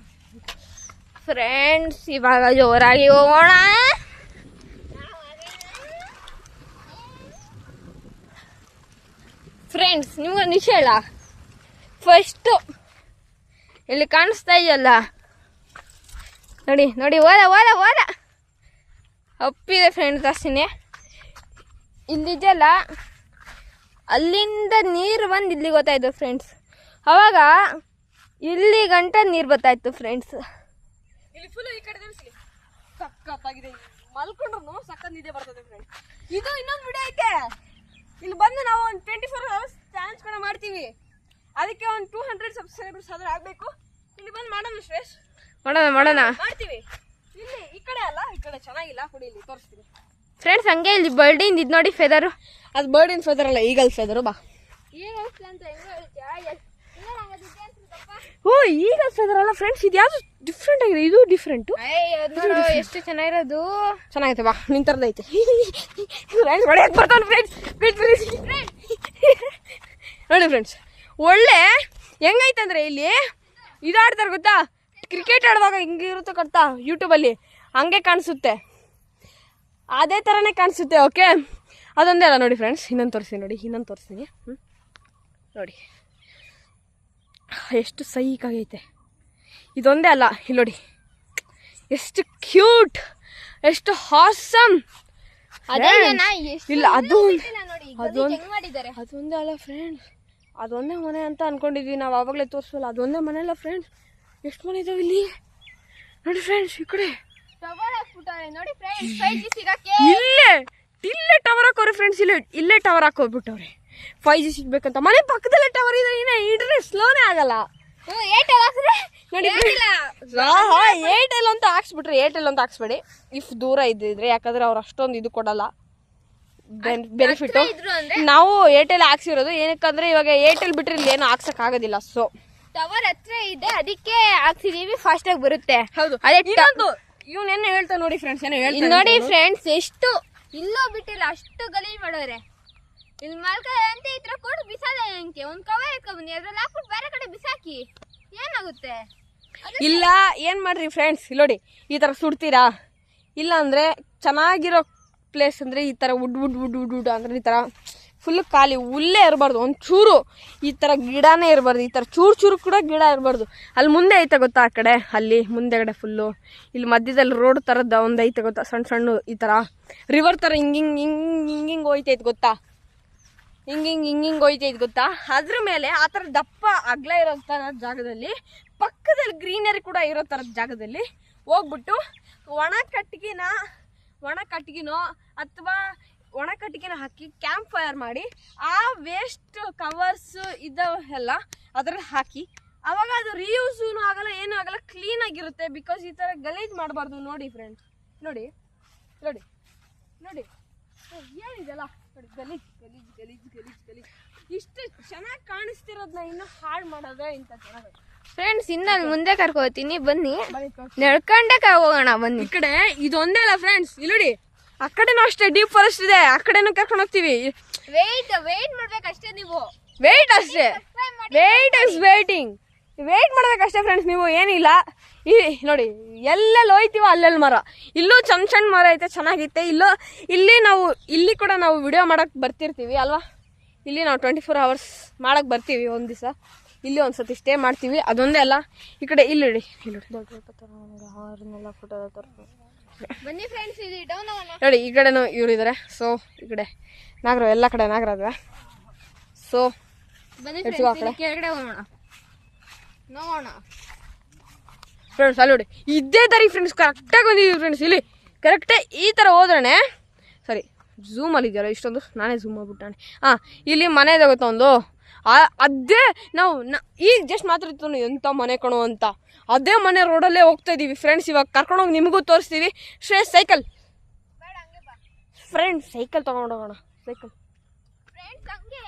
ಫ್ರೆಂಡ್ಸ್. ಇವಾಗ ಜೋರಾಗಿ ಹೋಗೋಣ. ಫ್ರೆಂಡ್ಸ್ ನಿಮ್ಗೊಂದು ವಿಷಯ ಹೇಳ. ಫಸ್ಟು ಇಲ್ಲಿ ಕಾಣಿಸ್ತಾ ಇದೆಯಲ್ಲ ನೋಡಿ ನೋಡಿ, ಓದ ಅಪ್ಪಿದೆ ಫ್ರೆಂಡ್ಸ್ ಅಷ್ಟೇ. ಇಲ್ಲಿದೆಯಲ್ಲ, ಅಲ್ಲಿಂದ ನೀರು ಬಂದು ಇಲ್ಲಿಗೆ ಗೊತ್ತಾಯ್ತು ಫ್ರೆಂಡ್ಸ್. ಅವಾಗ ಇಲ್ಲಿ ಗಂಟ ನೀರು ಬರ್ತಾಯಿತ್ತು ಫ್ರೆಂಡ್ಸ್. ಇಲ್ಲಿ ಫುಲ್ ಈ ಕಡೆ ಸಕ್ಕತ್ತಾಗಿದೆ. ಮಲ್ಕೊಂಡ್ರು ಸಕ್ಕತ್ ನಿದ್ದೆ ಬರ್ತದೆ ಫ್ರೆಂಡ್ಸ್. ಇದು ಇನ್ನೊಂದು ವಿಡಿಯೋ ಐತೆ. ಇಲ್ಲಿ ಬಂದು ನಾವು ಒಂದು 24 hours ಚಾಲೆಂಜ್ ಕೂಡ ಮಾಡ್ತೀವಿ. ಅದಕ್ಕೆ ಒಂದು 200 ಸಬ್ಸ್ಕ್ರೈಬರ್ಸ್ ಆದ್ರೂ ಆಗಬೇಕು. ಇಲ್ಲಿ ಬಂದು ಮಾಡೋಣ ಶ್ರೇಷ್, ಮಾಡೋಣ ಮಾಡ್ತೀವಿ. ಇಲ್ಲಿ ಈ ಕಡೆ ಅಲ್ಲ, ಈ ಕಡೆ ಚೆನ್ನಾಗಿಲ್ಲ, ಕೊಡಿ ಇಲ್ಲಿ ತೋರಿಸ್ತೀನಿ ಫ್ರೆಂಡ್ಸ್. ಹಂಗೆ ಇಲ್ಲಿ ಬರ್ಡಿಂದ ಇದು ನೋಡಿ ಫೆದರು. ಅದು ಬರ್ಡಿನ ಫೆದರ್ ಅಲ್ಲ, ಈಗಲ್ ಫೆದರು. ಬಾ. ಓ, ಈಗಲ್ ಫೆದರ್ ಅಲ್ಲ ಫ್ರೆಂಡ್ಸ್, ಇದು ಯಾವುದು ಡಿಫ್ರೆಂಟ್ ಆಗಿದೆ. ಇದು ಡಿಫ್ರೆಂಟು, ಎಷ್ಟು ಚೆನ್ನಾಗಿರೋದು. ಚೆನ್ನಾಗೈತೆ. ಬಾ, ನಿಂತರದೈತೆ. ಹೊಡೆಯಕ್ಕೆ ಬರ್ತಾನೆ ಫ್ರೆಂಡ್ಸ್. ನೋಡಿ ಫ್ರೆಂಡ್ಸ್, ಒಳ್ಳೆ ಹೆಂಗೈತಂದ್ರೆ ಇಲ್ಲಿ ಇದಾಡ್ತಾರೆ ಗೊತ್ತಾ, ಕ್ರಿಕೆಟ್ ಆಡುವಾಗ ಹಿಂಗಿರುತ್ತೆ ಗೊತ್ತಾ ಯೂಟ್ಯೂಬಲ್ಲಿ, ಹಂಗೆ ಕಾಣಿಸುತ್ತೆ. ಅದೇ ಥರನೇ ಕಾಣಿಸುತ್ತೆ. ಓಕೆ, ಅದೊಂದೇ ಅಲ್ಲ ನೋಡಿ ಫ್ರೆಂಡ್ಸ್. ಇನ್ನೊಂದು ತೋರಿಸ್ತೀನಿ. ನೋಡಿ ಎಷ್ಟು ಸೈಕಾಗೈತೆ. ಇದೊಂದೇ ಅಲ್ಲ, ಇಲ್ಲಿ ನೋಡಿ ಎಷ್ಟು ಕ್ಯೂಟ್, ಎಷ್ಟು ಹಾಸಮ್. ಇಲ್ಲ, ಅದೊಂದೇ ಅಲ್ಲ ಫ್ರೆಂಡ್ಸ್. ಅದೊಂದೇ ಮನೆ ಅಂತ ಅನ್ಕೊಂಡಿದ್ವಿ ನಾವು. ಆವಾಗಲೇ ತೋರಿಸಲ್ಲ, ಅದೊಂದೇ ಮನೆ ಅಲ್ಲ ಫ್ರೆಂಡ್ಸ್. ಎಷ್ಟು ಮನೆ ಇದಾವೆ ಇಲ್ಲಿ ನೋಡಿ ಫ್ರೆಂಡ್ಸ್. ಈ ಕಡೆ ಇಲ್ಲೇ ಟವರ್ ಹಾಕೋರಿ ಫ್ರೆಂಡ್ಸ್. ಇಲ್ಲೇ ಟವರ್ ಹಾಕೋಬಿಟ್ಟವ್ರೆ 5G ಸಿಗ್ಬೇಕಂತ. ಮನೆ ಪಕ್ಕದಲ್ಲೇ ಟವರ್ ಇದೆ. ಇಡ್ರೆ ಸ್ಲೋನೇ ಆಗಲ್ಲ ನೋಡಿ. ಏರ್ಟೆಲ್ ಅಂತ ಹಾಕ್ಸ್ಬಿಟ್ರೆ, ಏರ್ಟೆಲ್ ಅಂತ ಹಾಕ್ಸ್ಬೇಡಿ ಇಫ್ ದೂರ ಇದ್ದಿದ್ರೆ. ಯಾಕಂದ್ರೆ ಅವ್ರು ಅಷ್ಟೊಂದು ಇದು ಕೊಡಲ್ಲ ಬೆನಿಫಿಟ್. ನಾವು ಏರ್ಟೆಲ್ ಹಾಕ್ಸಿರೋದು ಏನಕ್ಕಂದ್ರೆ ಇವಾಗ ಏರ್ಟೆಲ್ ಬಿಟ್ರೆ ಇಲ್ಲಿ ಏನು ಹಾಕ್ಸಕ್ ಆಗೋದಿಲ್ಲ. ಸೊ ಟವರ್ ಹತ್ರ ಇದೆ, ಅದಕ್ಕೆ ಹಾಕ್ಸಿದೀವಿ, ಫಾಸ್ಟ್ ಆಗಿ ಬರುತ್ತೆ. ಹೌದು. ಇವನೇನು ಹೇಳ್ತಾ ನೋಡಿ ಫ್ರೆಂಡ್ಸ್, ನೋಡಿ ಫ್ರೆಂಡ್ಸ್, ಎಷ್ಟು ಇಲ್ಲೋ ಬಿಟ್ಟಿಲ್ಲ, ಅಷ್ಟು ಗಲೀಜ್ ಮಾಡೋರೆ. ಇಲ್ಲಿ ಮಲ್ಕ ಅಂತ ಈ ತರ ಕೊಟ್ಟು ಬಿಸಾದ ಅಂತೆ. ಒಂದ್ ಕವರ್ ಎತ್ಕೊಂಡ್ಬಂದಿ, ಅದ್ರಲ್ಲಿ ಹಾಕ್ಬಿಟ್ಟು ಬೇರೆ ಕಡೆ ಬಿಸಾಕಿ, ಏನಾಗುತ್ತೆ? ಇಲ್ಲ, ಏನ್ ಮಾಡ್ರಿ ಫ್ರೆಂಡ್ಸ್, ಇಲ್ಲಿ ನೋಡಿ ಈ ತರ ಸುಡ್ತೀರಾ. ಇಲ್ಲ ಅಂದ್ರೆ ಚೆನ್ನಾಗಿರೋ ಪ್ಲೇಸ್ ಅಂದ್ರೆ ಈ ತರ ಉಡ್ ಅಂದ್ರೆ ಈ ತರ ಫುಲ್ ಖಾಲಿ ಹುಲ್ಲೇ ಇರಬಾರ್ದು. ಒಂಚೂರು ಈ ತರ ಗಿಡನೇ ಇರಬಾರ್ದು. ಈ ತರ ಚೂರು ಕೂಡ ಗಿಡ ಇರಬಾರ್ದು. ಅಲ್ಲಿ ಮುಂದೆ ಐತೆ ಗೊತ್ತಾ, ಆ ಕಡೆ ಅಲ್ಲಿ ಮುಂದೆಗಡೆ ಫುಲ್ಲು. ಇಲ್ಲಿ ಮಧ್ಯದಲ್ಲಿ ರೋಡ್ ತರದ ಒಂದು ಐತೆ ಗೊತ್ತಾ, ಸಣ್ಣ ಸಣ್ಣ ಈ ತರ ರಿವರ್ ತರ ಹಿಂಗಿಂಗ್ ಹೋಯ್ತೈತೆ ಗೊತ್ತಾ, ಹಿಂಗಿಂಗ್ ಹೋಯ್ತೈತೆ ಗೊತ್ತಾ. ಅದ್ರ ಮೇಲೆ ಆ ತರ ದಪ್ಪ ಅಗ್ಲ ಇರೋ ತರ ಜಾಗದಲ್ಲಿ, ಪಕ್ಕದಲ್ಲಿ ಗ್ರೀನರಿ ಕೂಡ ಇರೋ ತರದ ಜಾಗದಲ್ಲಿ ಹೋಗ್ಬಿಟ್ಟು ಒಣ ಕಟ್ಟಿಗೆನೋ ಅಥವಾ ಒಣ ಕಟ್ಟಿಗೆನ ಹಾಕಿ ಕ್ಯಾಂಪ್ ಫೈರ್ ಮಾಡಿ ಆ ವೇಸ್ಟ್ ಕವರ್ಸ್ ಇದ್ದವೆಲ್ಲ ಅದ್ರಲ್ಲಿ ಹಾಕಿ ಅವಾಗ ಅದು ರೀಯೂಸೂ ಆಗಲ್ಲ, ಏನೂ ಆಗಲ್ಲ, ಕ್ಲೀನ್ ಆಗಿರುತ್ತೆ. ಬಿಕಾಸ್ ಈ ಥರ ಗಲೀಜ್ ಮಾಡಬಾರ್ದು. ನೋಡಿ ಫ್ರೆಂಡ್ಸ್, ನೋಡಿ ನೋಡಿ ನೋಡಿ ಏನಿದೆಲ್ಲ ನೋಡಿ, ಗಲೀಜ್ ಗಲೀಜ್ ಗಲೀಜ್ ಗಲೀಜ್ ಗಲೀಜ್. ಇಷ್ಟು ಚೆನ್ನಾಗಿ ಕಾಣಿಸ್ತಿರೋದನ್ನ ಇನ್ನೂ ಹಾಳು ಮಾಡೋದೇ ಇಂಥ ಚೆನ್ನಾಗಿ. ಫ್ರೆಂಡ್ಸ್ ಇನ್ನು ಮುಂದೆ ಕರ್ಕೋತೀನಿ, ಬನ್ನಿ ನಡ್ಕೊಂಡೆ ಹೋಗೋಣ ಬನ್ನಿ. ಈ ಕಡೆ ಇದೊಂದೇ ಅಲ್ಲ ಫ್ರೆಂಡ್ಸ್, ಇಲ್ಲಿ ನೋಡಿ ಆ ಕಡೆನೂ ಅಷ್ಟೇ ಡೀಪ್ ಫಾರೆಸ್ಟ್ ಇದೆ, ಆ ಕಡೆನೂ ಕರ್ಕೊಂಡು ಹೋಗ್ತೀವಿ. ವೇಟ್ ಮಾಡ್ಬೇಕಷ್ಟೇ ನೀವು, ವೇಟ್ ಅಷ್ಟೇ, ವೇಟ್ ಮಾಡ್ಬೇಕಷ್ಟೇ ಫ್ರೆಂಡ್ಸ್. ನೀವು ಏನಿಲ್ಲ, ಈ ನೋಡಿ ಎಲ್ಲೆಲ್ಲಿ ಹೋಯ್ತೀವೋ ಅಲ್ಲೆಲ್ಲಿ ಮರ, ಇಲ್ಲೂ ಸಣ್ಣ ಮರ ಐತೆ, ಚೆನ್ನಾಗೈತೆ. ಇಲ್ಲಿ ಕೂಡ ನಾವು ವಿಡಿಯೋ ಮಾಡಕ್ಕೆ ಬರ್ತಿರ್ತೀವಿ ಅಲ್ವಾ. ಇಲ್ಲಿ ನಾವು 24 hours ಮಾಡಕ್ಕೆ ಬರ್ತೀವಿ. ಒಂದು ದಿವಸ ಇಲ್ಲಿ ಒಂದ್ಸತಿ ಸ್ಟೇ ಮಾಡ್ತೀವಿ. ಅದೊಂದೇ ಅಲ್ಲ, ಈ ಕಡೆ ಇಲ್ಲಿ ಬನ್ನಿ ಫ್ರೆಂಡ್ಸ್, ಇದು ಡೌನ್ ಆಗೋಣ. ನೋಡಿ ಈ ಕಡೆನೂ ಇವ್ರು ಇದ್ದಾರೆ. ಸೊ ಈ ಕಡೆ ನಾಗರ, ಎಲ್ಲ ಕಡೆ ನಾಗರ ಅದ. ಸೊ ಬನ್ನಿ ಫ್ರೆಂಡ್ಸ್, ಕೆಳಗಡೆ ಹೋಗೋಣ, ನೋಡೋಣ ಫ್ರೆಂಡ್ಸ್. ಅಲ್ಲಿ ನೋಡಿ ಇದೇ ದಾರಿ ಫ್ರೆಂಡ್ಸ್, ಕರೆಕ್ಟಾಗಿ ಬಂದಿದ್ದೀವಿ ಫ್ರೆಂಡ್ಸ್. ಇಲ್ಲಿ ಕರೆಕ್ಟೇ ಈ ಥರ ಹೋದ್ರೇ ಸರಿ. ಝೂಮಲ್ಲಿ ಇದೆಯಲ್ಲ ಇಷ್ಟೊಂದು, ನಾನೇ ಝೂಮ್ ಮಾಡ್ಬಿಟ್ಟಾನೆ. ಇಲ್ಲಿ ಮನೆ ಇದಾಗುತ್ತೆ ಒಂದು, ಅದೇ ನಾವು ಈಗ ಜಸ್ಟ್ ಮಾತಾಡ್ತು ಎಂಥ ಮನೆ ಕಣೋ ಅಂತ, ಅದೇ ಮನೆ ರೋಡಲ್ಲೇ ಹೋಗ್ತಾ ಇದ್ದೀವಿ ಫ್ರೆಂಡ್ಸ್. ಇವಾಗ ಕರ್ಕೊಂಡೋಗಿ ನಿಮಗೂ ತೋರಿಸ್ತೀವಿ. ಶ್ರೇಯಸ್ ಸೈಕಲ್, ಫ್ರೆಂಡ್ಸ್ ಸೈಕಲ್ ತೊಗೊಂಡೋಗೋಣ. ಸೈಕಲ್ ಫ್ರೆಂಡ್ಸ್, ಹಂಗೆ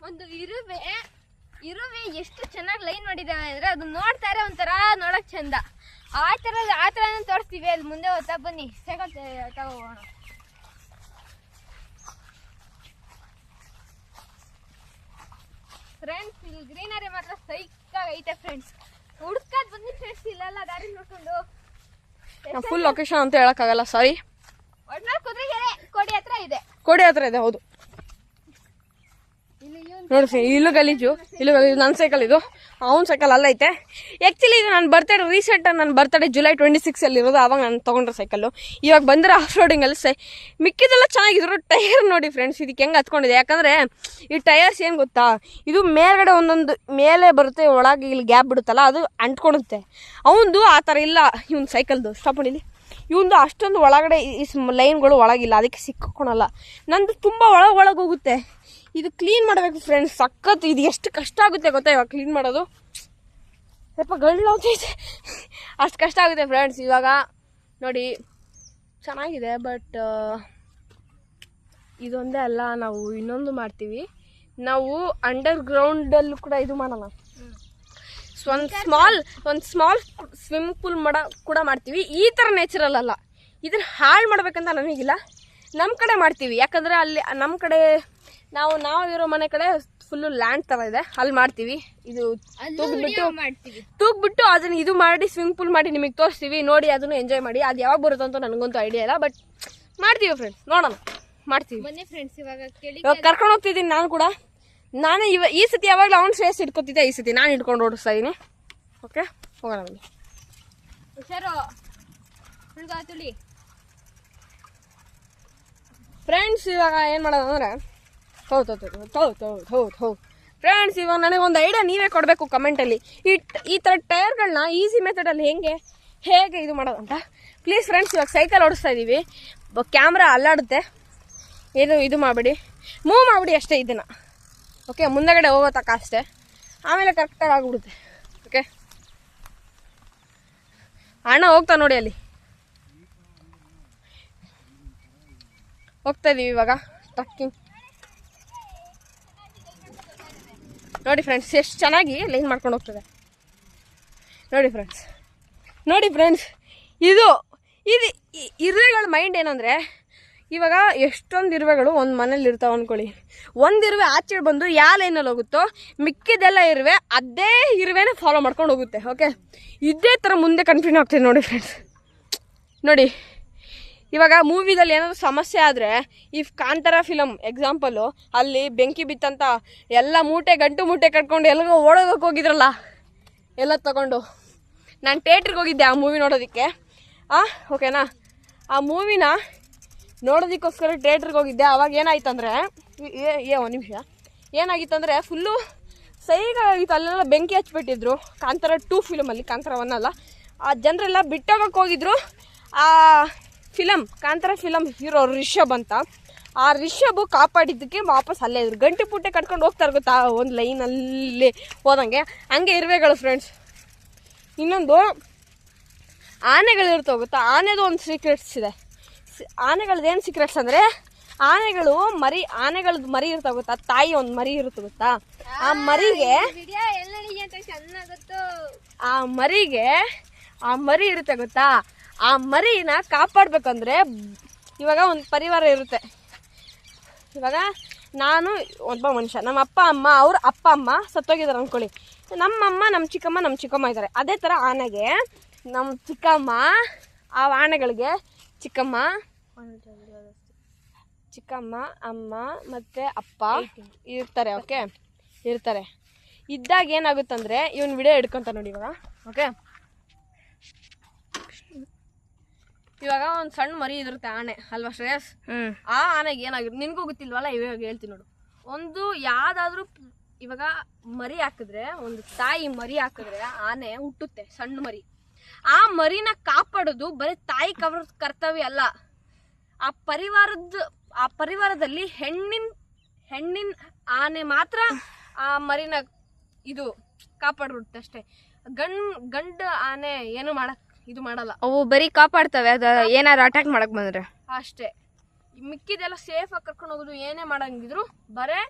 ಒಂದು ಇರುವೆ ಎಷ್ಟು ಚೆನ್ನಾಗಿ ಲೈನ್ ಮಾಡಿದ್ದಾವೆ ಅಂದರೆ ಅದು ನೋಡ್ತಾರೆ ಒಂಥರ ನೋಡೋಕೆ ಚಂದ. ಆ ಥರನೂ ತೋರಿಸ್ತೀವಿ. ಅಲ್ಲಿ ಮುಂದೆ ಹೋಗ್ತಾ ಬನ್ನಿ, ಸೈಕಲ್ ತಗೋಣ. ಫ್ರೆಂಡ್ಸ್ ಇಲ್ಲಿ ಗ್ರೀನರಿ ಮಾತ್ರ ಸೈಕಾಗಿ ಐತೆ ಫ್ರೆಂಡ್ಸ್. ಹುಡ್ಕಾದ್ ಬನ್ನಿ ಫ್ರೆಂಡ್ಸ್, ಇಲ್ಲೆಲ್ಲ ದಾರಿ ನೋಡ್ಕೊಂಡು. ಫುಲ್ ಲೊಕೇಶನ್ ಅಂತ ಹೇಳಕ್ಕಾಗಲ್ಲ, ಸಾರಿ. ಒಟ್ನಲ್ಲಿ ಕುದುರೆಗೆರೆ ಕೋಡಿ ಹತ್ರ ಇದೆ. ಹೌದು ನೋಡಿ, ಇಲ್ಲೂ ಗಲೀಜು, ನನ್ನ ಸೈಕಲ್ ಇದು, ಅವ್ನ ಸೈಕಲ್ ಅಲ್ಲ ಐತೆ. ಆ್ಯಕ್ಚುಲಿ ಇದು ನನ್ನ ಬರ್ತಡೇ, ನನ್ನ ಬರ್ತಡೇ July 26 ಇರೋದು. ಆವಾಗ ನಾನು ತೊಗೊಂಡ್ರೆ ಸೈಕಲ್ಲು. ಇವಾಗ ಬಂದರೆ ಆಫ್ ರೋಡಿಂಗಲ್ಲಿ ಮಿಕ್ಕಿದೆಲ್ಲ ಚೆನ್ನಾಗಿದ್ರು. ಟೈರ್ ನೋಡಿ ಫ್ರೆಂಡ್ಸ್, ಇದಕ್ಕೆ ಹೆಂಗೆ ಹತ್ಕೊಂಡಿದೆ. ಯಾಕಂದರೆ ಈ ಟೈರ್ಸ್ ಏನು ಗೊತ್ತಾ, ಇದು ಮೇಲ್ಗಡೆ ಒಂದೊಂದು ಮೇಲೆ ಬರುತ್ತೆ, ಒಳಗೆ ಇಲ್ಲಿ ಗ್ಯಾಪ್ ಬಿಡುತ್ತಲ್ಲ, ಅದು ಅಂಟ್ಕೊಳುತ್ತೆ. ಅವನದು ಆ ಥರ ಇಲ್ಲ. ಇವ್ನ ಸೈಕಲ್ದು ಸ್ಟಾಪ್ ಮಾಡಿಲಿ, ಇವಂದು ಅಷ್ಟೊಂದು ಒಳಗಡೆ ಈ ಲೈನ್ಗಳು ಒಳಗಿಲ್ಲ, ಅದಕ್ಕೆ ಸಿಕ್ಕೊಳಲ್ಲ. ನಂದು ತುಂಬ ಒಳಗೆ ಹೋಗುತ್ತೆ. ಇದು ಕ್ಲೀನ್ ಮಾಡಬೇಕು ಫ್ರೆಂಡ್ಸ್, ಸಖತ್. ಇದು ಎಷ್ಟು ಕಷ್ಟ ಆಗುತ್ತೆ ಗೊತ್ತಾ ಇವಾಗ ಕ್ಲೀನ್ ಮಾಡೋದು. ಸ್ವಲ್ಪ ಗಳ್ಳೋಗ್ತೈತೆ, ಅಷ್ಟು ಕಷ್ಟ ಆಗುತ್ತೆ ಫ್ರೆಂಡ್ಸ್. ಇವಾಗ ನೋಡಿ ಚೆನ್ನಾಗಿದೆ, ಬಟ್ ಇದೊಂದೇ ಅಲ್ಲ, ನಾವು ಇನ್ನೊಂದು ಮಾಡ್ತೀವಿ. ನಾವು ಅಂಡರ್ ಗ್ರೌಂಡಲ್ಲೂ ಕೂಡ ಇದು ಮಾಡೋಣ. ಒಂದು ಸ್ಮಾಲ್ ಸ್ವಿಮ್ಮಿಂಗ್ ಪೂಲ್ ಕೂಡ ಮಾಡ್ತೀವಿ. ಈ ಥರ ನ್ಯಾಚುರಲ್ ಅಲ್ಲ, ಇದನ್ನು ಹಾಳು ಮಾಡ್ಬೇಕಂತ ನನಗಿಲ್ಲ. ನಮ್ಮ ಕಡೆ ಮಾಡ್ತೀವಿ, ಯಾಕಂದರೆ ಅಲ್ಲಿ ನಮ್ಮ ಕಡೆ ನಾವಿರೋ ಮನೆ ಕಡೆ ಫುಲ್ಲು ಲ್ಯಾಂಡ್ ಥರ ಇದೆ, ಅಲ್ಲಿ ಮಾಡ್ತೀವಿ. ಇದು ತೂಗ್ಬಿಟ್ಟು ಅದನ್ನು ಇದು ಮಾಡಿ ಸ್ವಿಮ್ಮಿಂಗ್ ಪೂಲ್ ಮಾಡಿ ನಿಮಗೆ ತೋರಿಸ್ತೀವಿ. ನೋಡಿ ಅದನ್ನು ಎಂಜಾಯ್ ಮಾಡಿ. ಅದು ಯಾವಾಗ ಬರುತ್ತೆ ಅಂತ ನನಗಂತೂ ಐಡಿಯಾ ಇಲ್ಲ, ಬಟ್ ಮಾಡ್ತೀವಿ ಫ್ರೆಂಡ್ಸ್, ನೋಡೋಣ, ಮಾಡ್ತೀವಿ. ಬನ್ನಿ ಫ್ರೆಂಡ್ಸ್, ಇವಾಗ ಕರ್ಕೊಂಡು ಹೋಗ್ತಿದ್ದೀನಿ ನಾನು ಕೂಡ. ನಾನು ಈ ಸತಿ ಯಾವಾಗಲೂ ಅವ್ನು ಶ್ರೇಯಸ್ ಇಟ್ಕೊತಿದ್ದೆ, ಈ ಸತಿ ನಾನು ಇಟ್ಕೊಂಡು ಓಡಿಸ್ತಾ ಇದ್ದೀನಿ. ಓಕೆ, ಹೋಗೋಣ ಬನ್ನಿ. ಹುಷಾರು, ತುಳಿ ಫ್ರೆಂಡ್ಸ್. ಇವಾಗ ಏನು ಮಾಡೋದು ಅಂದರೆ, ಹೌದು ಫ್ರೆಂಡ್ಸ್, ಇವಾಗ ನನಗೊಂದು ಐಡಿಯಾ ನೀವೇ ಕೊಡಬೇಕು ಕಮೆಂಟಲ್ಲಿ. ಈ ಥರ ಟೈರ್ಗಳನ್ನ ಈಸಿ ಮೆಥಡಲ್ಲಿ ಹೇಗೆ ಇದು ಮಾಡೋದಂತ ಪ್ಲೀಸ್ ಫ್ರೆಂಡ್ಸ್. ಇವಾಗ ಸೈಕಲ್ ಓಡಿಸ್ತಾ ಇದ್ದೀವಿ, ಕ್ಯಾಮ್ರಾ ಅಲ್ಲಾಡುತ್ತೆ, ಇದು ಮಾಡಬೇಡಿ, ಮೂವ್ ಮಾಡಿಬಿಡಿ ಅಷ್ಟೇ ಇದನ್ನು. ಓಕೆ, ಮುಂದಗಡೆ ಹೋಗೋ ತಕ್ಕ ಅಷ್ಟೇ, ಆಮೇಲೆ ಕರೆಕ್ಟಾಗಿ ಆಗಿಬಿಡುತ್ತೆ. ಓಕೆ, ಅಣ್ಣ ಹೋಗ್ತಾ ನೋಡಿ, ಅಲ್ಲಿ ಹೋಗ್ತಾ ಇದ್ದೀವಿ ಇವಾಗ ಟ್ರಕ್ಕಿಂಗ್. ನೋಡಿ ಫ್ರೆಂಡ್ಸ್, ಎಷ್ಟು ಚೆನ್ನಾಗಿ ಲೈನ್ ಮಾಡ್ಕೊಂಡು ಹೋಗ್ತದೆ. ನೋಡಿ ಫ್ರೆಂಡ್ಸ್, ಇದು ಇರುವೆಗಳ ಮೈಂಡ್ ಏನಂದರೆ, ಇವಾಗ ಎಷ್ಟೊಂದು ಇರುವೆಗಳು ಒಂದು ಮನೇಲಿ ಇರ್ತಾವೆ ಅಂದ್ಕೊಳ್ಳಿ. ಒಂದು ಇರುವೆ ಆಚೆ ಬಂದು ಯಾವ ಲೈನಲ್ಲಿ ಹೋಗುತ್ತೋ ಮಿಕ್ಕಿದೆಲ್ಲ ಇರುವೆ ಅದೇ ಇರುವೆನೇ ಫಾಲೋ ಮಾಡ್ಕೊಂಡು ಹೋಗುತ್ತೆ. ಓಕೆ, ಇದೇ ಥರ ಮುಂದೆ ಕಂಟಿನ್ಯೂ ಆಗ್ತದೆ ನೋಡಿ ಫ್ರೆಂಡ್ಸ್. ನೋಡಿ, ಇವಾಗ ಮೂವಿದಲ್ಲಿ ಏನಾದರೂ ಸಮಸ್ಯೆ ಆದರೆ, ಈ ಕಾಂತಾರ ಫಿಲಮ್ ಎಕ್ಸಾಂಪಲು, ಅಲ್ಲಿ ಬೆಂಕಿ ಬಿತ್ತಂತ ಎಲ್ಲ ಗಂಟು ಮೂಟೆ ಕಟ್ಕೊಂಡು ಎಲ್ಲರಿಗೂ ಓಡೋದಕ್ಕೆ ಹೋಗಿದ್ರಲ್ಲ ಎಲ್ಲ ತಗೊಂಡು. ನಾನು ಥಿಯೇಟ್ರಿಗೆ ಹೋಗಿದ್ದೆ ಆ ಮೂವಿ ನೋಡೋದಕ್ಕೆ. ಓಕೆನಾ, ಆ ಮೂವಿನ ನೋಡೋದಕ್ಕೋಸ್ಕರ ಥಿಯೇಟ್ರಿಗೆ ಹೋಗಿದ್ದೆ. ಆವಾಗ ಏನಾಯ್ತಂದರೆ, ಒಂದು ನಿಮಿಷ, ಏನಾಗಿತ್ತಂದರೆ ಫುಲ್ಲು ಸೈಗಾಗಿತ್ತು. ಅಲ್ಲೆಲ್ಲ ಬೆಂಕಿ ಹಚ್ಬಿಟ್ಟಿದ್ರು. ಕಾಂತಾರ 2 ಫಿಲಮಲ್ಲಿ, ಕಾಂತಾರ 1 ಅಲ್ಲ. ಆ ಜನರೆಲ್ಲ ಬಿಟ್ಟೋಗಕ್ಕೆ ಹೋಗಿದ್ರು. ಆ ಕಾಂತಾರ ಫಿಲಮ್ ಹೀರೋ ರಿಷಬ್ ಅಂತ, ಆ ರಿಷಬ್ ಕಾಪಾಡಿದ್ದಕ್ಕೆ ವಾಪಸ್ ಅಲ್ಲೇ ಇದ್ರು. ಗಂಟೆ ಪುಟ್ಟೆ ಕಟ್ಕೊಂಡು ಹೋಗ್ತಾರೆ ಗೊತ್ತಾ, ಒಂದು ಲೈನಲ್ಲಿ ಹೋದಂಗೆ ಹಂಗೆ ಇರುವೆಗಳು ಫ್ರೆಂಡ್ಸ್. ಇನ್ನೊಂದು ಆನೆಗಳಿರ್ತಾವೆ ಗೊತ್ತಾ, ಆನೆದು ಒಂದು ಸೀಕ್ರೆಟ್ಸ್ ಇದೆ. ಆನೆಗಳದ್ದು ಏನು ಸೀಕ್ರೆಟ್ಸ್ ಅಂದರೆ, ಆನೆಗಳದ್ದು ಮರಿ ಇರ್ತಾವೆ ಗೊತ್ತಾ, ತಾಯಿ ಒಂದು ಮರಿ ಇರುತ್ತೆ ಗೊತ್ತಾ, ಆ ಮರಿ ಇರುತ್ತೆ ಗೊತ್ತಾ, ಆ ಮರಿನ ಕಾಪಾಡ್ಬೇಕಂದ್ರೆ ಇವಾಗ ಒಂದು ಪರಿವಾರ ಇರುತ್ತೆ. ಇವಾಗ ನಾನು ಒಬ್ಬ ಮನುಷ್ಯ, ನಮ್ಮ ಅಪ್ಪ ಅಮ್ಮ ಸತ್ತೋಗಿದ್ದಾರೆ ಅಂದ್ಕೊಳ್ಳಿ, ನಮ್ಮಮ್ಮ ನಮ್ಮ ಚಿಕ್ಕಮ್ಮ ಇದ್ದಾರೆ. ಅದೇ ಥರ ಆನೆಗೆ ನಮ್ಮ ಚಿಕ್ಕಮ್ಮ, ಆ ಆನೆಗಳಿಗೆ ಚಿಕ್ಕಮ್ಮ, ಅಮ್ಮ ಮತ್ತು ಅಪ್ಪ ಇರ್ತಾರೆ. ಓಕೆ, ಇರ್ತಾರೆ. ಇದ್ದಾಗ ಏನಾಗುತ್ತಂದರೆ, ಇವನ್ ವಿಡಿಯೋ ಹಿಡ್ಕೊಂತ ನೋಡಿ ಇವಾಗ. ಓಕೆ, ಇವಾಗ ಒಂದು ಸಣ್ಣ ಮರಿ ಇದಿರುತ್ತೆ ಆನೆ ಅಲ್ವಾ ಶ್ರೇಯಸ್? ಆ ಆನೆಗೆ ಏನಾಗಿರುತ್ತೆ ನಿನ್ಗೂ ಗೊತ್ತಿಲ್ವಲ್ಲ, ಇವಾಗ ಹೇಳ್ತೀನಿ ನೋಡು. ಒಂದು ಯಾವ್ದಾದ್ರು ಇವಾಗ ಮರಿ ಹಾಕಿದ್ರೆ, ಒಂದು ತಾಯಿ ಮರಿ ಹಾಕಿದ್ರೆ ಆನೆ ಹುಟ್ಟುತ್ತೆ ಸಣ್ಣ ಮರಿ. ಆ ಮರಿನ ಕಾಪಾಡೋದು ಬರೀ ತಾಯಿ ಕರ್ತವ್ಯ ಅಲ್ಲ, ಆ ಪರಿವಾರದಲ್ಲಿ ಹೆಣ್ಣಿನ ಆನೆ ಮಾತ್ರ ಆ ಮರಿನ ಇದು ಕಾಪಾಡಿರುತ್ತೆ ಅಷ್ಟೇ. ಗಂಡು ಆನೆ ಏನು ಮಾಡಲ್ಲ. ಅವು ಬರೀ ಕಾಪಾಡ್ತವೆ, ಅದು ಏನಾದ್ರು ಅಟ್ಯಾಕ್ ಮಾಡಕ್ ಬಂದ್ರೆ ಅಷ್ಟೇ. ಮಿಕ್ಕಿದೆಲ್ಲ ಸೇಫ್ ಆಗಿ ಕರ್ಕೊಂಡು ಹೋಗೋದು, ಏನೇ ಮಾಡಂಗಿದ್ರು ಬರೇ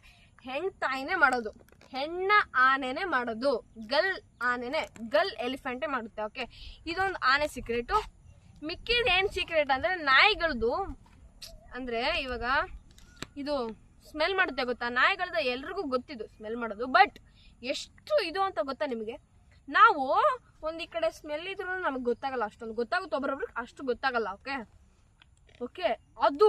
ಹೆಣ್ಣು ತಾಯಿನೇ ಮಾಡೋದು, ಹೆಣ್ಣ ಆನೆನೇ ಮಾಡೋದು, ಗಲ್ ಎಲಿಫೆಂಟೇ ಮಾಡುತ್ತೆ. ಓಕೆ, ಇದೊಂದು ಆನೆ ಸೀಕ್ರೆಟು. ಮಿಕ್ಕಿದ ಏನು ಸೀಕ್ರೆಟ್ ಅಂದರೆ, ನಾಯಿಗಳದು ಅಂದರೆ ಇವಾಗ ಇದು ಸ್ಮೆಲ್ ಮಾಡುತ್ತೆ ಗೊತ್ತಾ, ನಾಯಿಗಳದ್ದು ಎಲ್ರಿಗೂ ಗೊತ್ತಿದ್ದು ಸ್ಮೆಲ್ ಮಾಡೋದು. ಬಟ್ ಎಷ್ಟು ಇದು ಅಂತ ಗೊತ್ತಾ ನಿಮಗೆ? ನಾವು ಒಂದು ಈ ಕಡೆ ಸ್ಮೆಲ್ ಇದ್ರೂ ನಮಗೆ ಗೊತ್ತಾಗಲ್ಲ, ಅಷ್ಟೊಂದು ಗೊತ್ತಾಗುತ್ತೆ ಒಬ್ಬರೊಬ್ರಿಗೆ, ಅಷ್ಟು ಗೊತ್ತಾಗಲ್ಲ. ಓಕೆ, ಅದು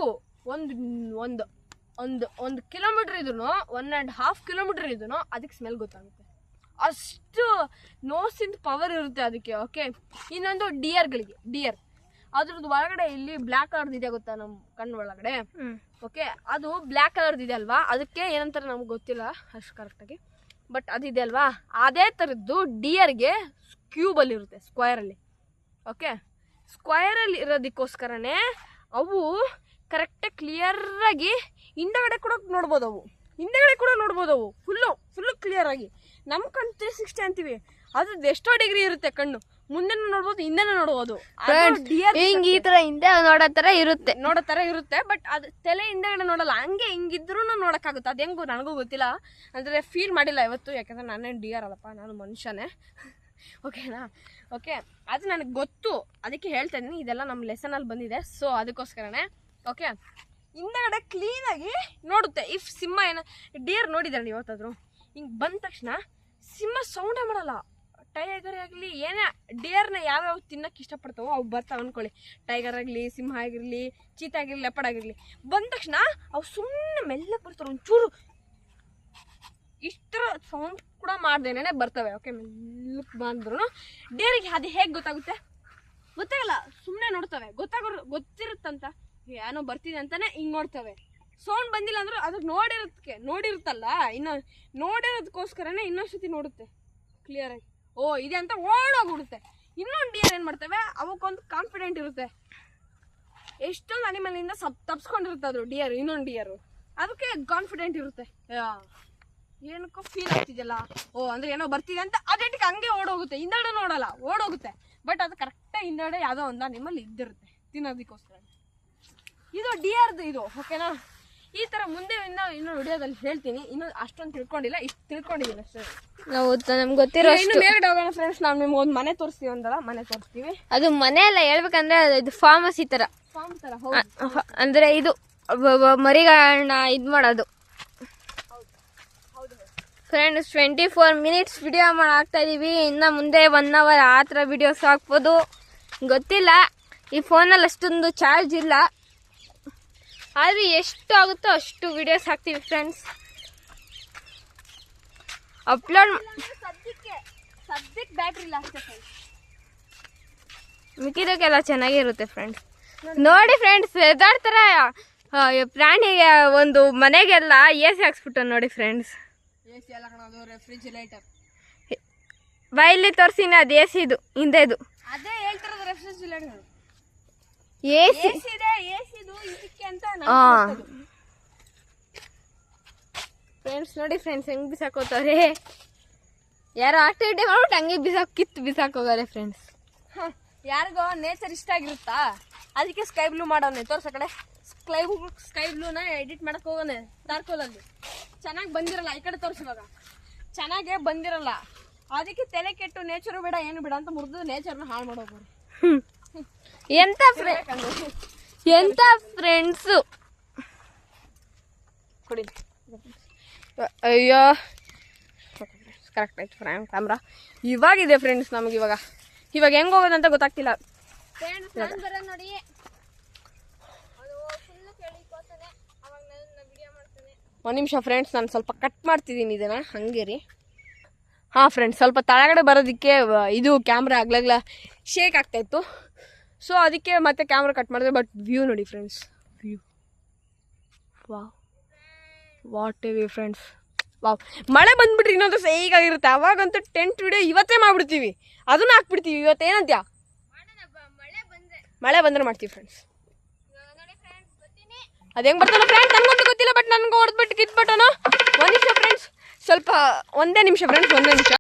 ಒಂದು ಕಿಲೋಮೀಟರ್ ಇದ್ರು, 1.5 ಕಿಲೋಮೀಟರ್ ಇದ್ರು ಅದಕ್ಕೆ ಸ್ಮೆಲ್ ಗೊತ್ತಾಗುತ್ತೆ. ಅಷ್ಟು ನೋಸಿಂದ ಪವರ್ ಇರುತ್ತೆ ಅದಕ್ಕೆ. ಓಕೆ, ಇನ್ನೊಂದು ಡಿಯರ್ ಅದ್ರದ್ದು ಒಳಗಡೆ ಇಲ್ಲಿ ಬ್ಲ್ಯಾಕ್ ಕಲರ್ದು ಇದೆ ಗೊತ್ತಾ, ನಮ್ಮ ಕಣ್ಣು ಒಳಗಡೆ. ಓಕೆ, ಅದು ಬ್ಲ್ಯಾಕ್ ಕಲರ್ದು ಇದೆ ಅಲ್ವಾ, ಅದಕ್ಕೆ ಏನಂತಾರೆ ನಮ್ಗೆ ಗೊತ್ತಿಲ್ಲ ಅಷ್ಟು ಕರೆಕ್ಟಾಗಿ, ಬಟ್ ಅದಿದೆ ಅಲ್ವಾ, ಅದೇ ಥರದ್ದು ಡಿಯರ್ಗೆ ಕ್ಯೂಬಲ್ಲಿ ಇರುತ್ತೆ, ಸ್ಕ್ವೈರಲ್ಲಿ. ಓಕೆ, ಸ್ಕ್ವೈರಲ್ಲಿ ಇರೋದಕ್ಕೋಸ್ಕರನೇ ಅವು ಕರೆಕ್ಟಾಗಿ ಕ್ಲಿಯರಾಗಿ ಹಿಂದಗಡೆ ಕೂಡ ನೋಡ್ಬೋದು, ಫುಲ್ಲು ಕ್ಲಿಯರ್ ಆಗಿ. ನಮ್ಮ ಕಣ್ಣು 360 ಅಂತೀವಿ, ಅದ್ರದ್ದು ಎಷ್ಟೋ ಡಿಗ್ರಿ ಇರುತ್ತೆ ಕಣ್ಣು, ಮುಂದೆನೂ ನೋಡ್ಬೋದು, ಹಿಂದೆನೂ ನೋಡ್ಬೋದು. ಈ ತರ ಹಿಂದೆ ನೋಡೋ ತರ ಇರುತ್ತೆ, ಬಟ್ ಅದು ತಲೆ ಹಿಂದೆಗಡೆ ನೋಡಲ್ಲ, ಹಂಗೆ ಹಿಂಗಿದ್ರು ನೋಡೋಕ್ಕಾಗುತ್ತೆ. ಅದು ಹೆಂಗು ನನಗೂ ಗೊತ್ತಿಲ್ಲ, ಅಂದರೆ ಫೀಲ್ ಮಾಡಿಲ್ಲ ಇವತ್ತು, ಯಾಕಂದ್ರೆ ನಾನೇನು ಡಿಯರ್ ಅಲ್ಲಪ್ಪ, ನಾನು ಮನುಷ್ಯನೇ. ಓಕೆನಾ? ಓಕೆ, ಅದು ನನಗೆ ಗೊತ್ತು, ಅದಕ್ಕೆ ಹೇಳ್ತಾ ಇದ್ದೀನಿ, ಇದೆಲ್ಲ ನಮ್ಮ ಲೆಸನಲ್ಲಿ ಬಂದಿದೆ, ಸೊ ಅದಕ್ಕೋಸ್ಕರನೇ. ಓಕೆ, ಹಿಂದಗಡೆ ಕ್ಲೀನಾಗಿ ನೋಡುತ್ತೆ. ಇಫ್ ಸಿಂಹ ಡಿಯರ್ ನೋಡಿದ್ದಾರೆ ನೀವು ಯಾವತ್ತಾದ್ರು? ಹಿಂಗೆ ಬಂದ ತಕ್ಷಣ ಸಿಂಹ ಸೌಂಡೇ ಮಾಡಲ್ಲ. ಟೈಗರ್ ಆಗಲಿ ಏನೇ ಡಿಯರ್ನ ಯಾವ್ಯಾವ ತಿನ್ನಕ್ಕೆ ಇಷ್ಟಪಡ್ತಾವೋ ಅವು ಬರ್ತಾವೆ ಅಂದ್ಕೊಳ್ಳಿ. ಟೈಗರ್ ಆಗಲಿ, ಸಿಂಹ ಆಗಿರಲಿ, ಚೀತಾ ಆಗಿರಲಿ, ಲೆಪರ್ಡ್ ಆಗಿರಲಿ, ಬಂದ ತಕ್ಷಣ ಅವು ಸುಮ್ಮನೆ ಮೆಲ್ಲಕ್ಕೆ ಬರ್ತಾರೆ. ಒಂಚೂರು ಇಷ್ಟರ ಸೌಂಡ್ ಕೂಡ ಮಾಡ್ದೇನೆ ಬರ್ತವೆ. ಓಕೆ, ಮೆಲ್ಲಕ್ಕೆ ಬಂದ್ರು ಡಿಯರಿಗೆ ಅದು ಹೇಗೆ ಗೊತ್ತಾಗಲ್ಲ, ಸುಮ್ಮನೆ ನೋಡ್ತವೆ. ಗೊತ್ತಿರುತ್ತಂತ ಏನೋ ಬರ್ತಿದೆ ಅಂತಾನೆ ಹಿಂಗೆ ನೋಡ್ತವೆ. ಸೌಂಡ್ ಬಂದಿಲ್ಲ ಅಂದ್ರೂ ಅದ್ರ ನೋಡಿರುತ್ತಲ್ಲ, ನೋಡಿರೋದಕ್ಕೋಸ್ಕರನೇ ಇನ್ನೊಂದ್ಸತಿ ನೋಡುತ್ತೆ ಕ್ಲಿಯರಾಗಿ. ಓ ಇದೆ ಅಂತ ಓಡೋಗ್ಬಿಡುತ್ತೆ. ಇನ್ನೊಂದು ಡಿಯರ್ ಏನು ಮಾಡ್ತವೆ, ಅವಕ್ಕೊಂದು ಕಾನ್ಫಿಡೆಂಟ್ ಇರುತ್ತೆ. ಎಷ್ಟೊಂದು ಅನಿಮಲಿಂದ ತಪ್ಸ್ಕೊಂಡಿರುತ್ತೆ ಅದು ಡಿಯರ್, ಇನ್ನೊಂದು ಡಿಯರು ಅದಕ್ಕೆ ಕಾನ್ಫಿಡೆಂಟ್ ಇರುತ್ತೆ. ಏನಕ್ಕೋ ಫೀಲ್ ಆಗ್ತಿದೆಯಲ್ಲ, ಅಂದರೆ ಏನೋ ಬರ್ತಿದೆ ಅಂತ ಅದಕ್ಕೆ ಹಂಗೆ ಓಡೋಗುತ್ತೆ, ಹಿಂದಡೆ ನೋಡಲ್ಲ, ಓಡೋಗುತ್ತೆ. ಬಟ್ ಅದು ಕರೆಕ್ಟಾಗಿ ಹಿಂದಡೆ ಯಾವುದೋ ಒಂದು ಅನಿಮಲ್ ಇದ್ದಿರುತ್ತೆ ತಿನ್ನೋದಕ್ಕೋಸ್ಕರ. ಇದು ಡಿಯರ್ದು ಇದು. ಓಕೆನಾ? ಈ ಥರ ಮುಂದೆ ಇನ್ನೂ ವಿಡಿಯೋದಲ್ಲಿ ಹೇಳ್ತೀನಿ. ಇನ್ನೂ ಅಷ್ಟೊಂದು ತಿಳ್ಕೊಂಡಿಲ್ಲ, ಇಷ್ಟು ತಿಳ್ಕೊಂಡಿದ್ದೀನಿ ಅಷ್ಟೇ. ನಮ್ಗೆ ಗೊತ್ತಿರೋ ಇನ್ನು ಮೇಲ್ಗಡೆ ಹೋಗೋಣ ಫ್ರೆಂಡ್ಸ್. ನಾವು ನಿಮ್ಗೆ ಒಂದು ಮನೆ ತೋರಿಸ್ತೀವಿ ಅಂದಲ್ಲ, ಮನೆ ತೋರಿಸ್ತೀವಿ. ಅದು ಮನೆ ಎಲ್ಲ ಹೇಳ್ಬೇಕಂದ್ರೆ ಇದು ಫಾರ್ಮಸಿ ಥರ, ಅಂದರೆ ಇದು ಮರಿಗಳನ್ನ ಇದು ಮಾಡೋದು. ಫ್ರೆಂಡ್ಸ್ 24 ಮಿನಿಟ್ಸ್ ವಿಡಿಯೋ ಹಾಕ್ತಾ ಇದೀವಿ. ಇನ್ನು ಮುಂದೆ 1 ಅವರ್ ಆ ಥರ ವಿಡಿಯೋಸ್ ಹಾಕ್ಬೋದು, ಗೊತ್ತಿಲ್ಲ. ಈ ಫೋನಲ್ಲಿ ಅಷ್ಟೊಂದು ಚಾರ್ಜ್ ಇಲ್ಲ, ಆದರೆ ಎಷ್ಟು ಆಗುತ್ತೋ ಅಷ್ಟು ವಿಡಿಯೋಸ್ ಹಾಕ್ತೀವಿ ಫ್ರೆಂಡ್ಸ್. ಅಪ್ಲೋಡ್ ಸದ್ಯಕ್ಕೆ ಬ್ಯಾಟ್ರಿ ಇಲ್ಲ ಅಷ್ಟೇ ಫ್ರೆಂಡ್ಸ್, ಮಿಕ್ಕಿದಕ್ಕೆಲ್ಲ ಚೆನ್ನಾಗಿರುತ್ತೆ ಫ್ರೆಂಡ್ಸ್. ನೋಡಿ ಫ್ರೆಂಡ್ಸ್, ವೆದರ್ ಥರ ಪ್ರಾಣಿಗೆ ಒಂದು ಮನೆಗೆಲ್ಲ AC ಹಾಕ್ಸ್ಬಿಟ್ಟು ನೋಡಿ ಫ್ರೆಂಡ್ಸ್. AC ಎಲ್ಲ ಕಾಣೋದು ರೆಫ್ರಿಜಿರೇಟರ್. ಬೈಲಿ ತೋರಿಸಿನ ಅದು AC ಇದು ಹಿಂದೆದು. ಅದೇ ಹೇಳ್ತಿರೋದು ರೆಫ್ರಿಜಿರೇಟರ್. AC ಇದೆ ಎಸಿದು ಇದಕ್ಕೆ ಅಂತ ಹಾ ಫ್ರೆಂಡ್ಸ್ ನೋಡಿ ಫ್ರೆಂಡ್ಸ್ ಹೆಂಗ್ ಬಿಸಾಕೋತಾರೆ. ಯಾರೋ ಆಕ್ಟಿವಿಟಿ ಮಾಡ್ಬಿಟ್ಟು ಹಂಗೆ ಕಿತ್ತು ಬಿಸಾಕೋಗಾರೆ ಫ್ರೆಂಡ್ಸ್. ಯಾರಿಗೋ ನೇಚರ್ ಇಷ್ಟ ಆಗಿರುತ್ತಾ ಅದಕ್ಕೆ ಸ್ಕೈ ಬ್ಲೂ ಮಾಡೋನೆ. ತೋರ್ಸ ಕಡೆ ಸ್ಕೈ ಬ್ಲೂನ ಎಡಿಟ್ ಮಾಡಕ್ ಹೋಗೋನೆ ಟಾರ್ಕೋಲಲ್ಲಿ. ಚೆನ್ನಾಗಿ ಬಂದಿರಲ್ಲ ಈ ಕಡೆ ತೋರ್ಸುವಾಗ ಚೆನ್ನಾಗೇ ಬಂದಿರಲ್ಲ. ಅದಕ್ಕೆ ತಲೆ ಕೆಟ್ಟು ನೇಚರು ಬೇಡ ಏನು ಬೇಡ ಅಂತ ಮುರಿದು ನೇಚರ್ನ ಹಾಳು ಮಾಡೋರು. ಎಂತ ಫ್ರೆಂಡ್ಸು ಕೊಡಿ. ಅಯ್ಯೋ ಕರೆಕ್ಟ್ ಆಯ್ತು ಕ್ಯಾಮ್ರಾ ಇವಾಗಿದೆ ಫ್ರೆಂಡ್ಸ್. ನಮ್ಗೆ ಇವಾಗ ಹೆಂಗ್ ಹೋಗೋದಂತ ಗೊತ್ತಾಗ್ತಿಲ್ಲ. ನೋಡಿ ಒಂದು ನಿಮಿಷ ಫ್ರೆಂಡ್ಸ್, ನಾನು ಸ್ವಲ್ಪ ಕಟ್ ಮಾಡ್ತಿದ್ದೀನಿ ಇದನ್ನ, ಹಂಗೆ ರೀ. ಹಾಂ ಫ್ರೆಂಡ್ಸ್, ಸ್ವಲ್ಪ ತಳಗಡೆ ಬರೋದಕ್ಕೆ ಇದು ಕ್ಯಾಮ್ರಾ ಆಗ್ಲಾಗ್ಲ ಶೇಕ್ ಆಗ್ತಾಯಿತ್ತು. ಸೊ ಅದಕ್ಕೆ ಮತ್ತೆ ಕ್ಯಾಮ್ರಾ ಕಟ್ ಮಾಡಿದೆ. ಬಟ್ ವ್ಯೂ ನೋಡಿ friends, view what A view friends. Wow, ಮಳೆ ಬಂದ್ಬಿಟ್ರಿ ಇನ್ನೊಂದು ಹೇಗಾಗಿರುತ್ತೆ. ಅವಾಗಂತೂ ಟೆಂಟ್ ವಿಡಿಯೋ ಇವತ್ತೇ ಮಾಡ್ಬಿಡ್ತೀವಿ, ಅದನ್ನ ಹಾಕ್ಬಿಡ್ತೀವಿ. ಇವತ್ತೇನಂತ್ಯಾ ಮಳೆ ಬಂದ್ರೆ ಮಾಡ್ತೀವಿ ಫ್ರೆಂಡ್ಸ್. ಅದು ಹೆಂಗೆ ಬರ್ತಾನೆ ಫ್ರೆಂಡ್ ನನಗಂತೂ ಗೊತ್ತಿಲ್ಲ. ಬಟ್ ನನಗೆ ಹೊಡೆದ್ಬಿಟ್ಟು ಕಿತ್ಬಿಟ್ಟನು. ಒಂದು ನಿಮಿಷ ಫ್ರೆಂಡ್ಸ್, ಒಂದೇ ನಿಮಿಷ ಫ್ರೆಂಡ್ಸ್, ಒಂದೇ ನಿಮಿಷ.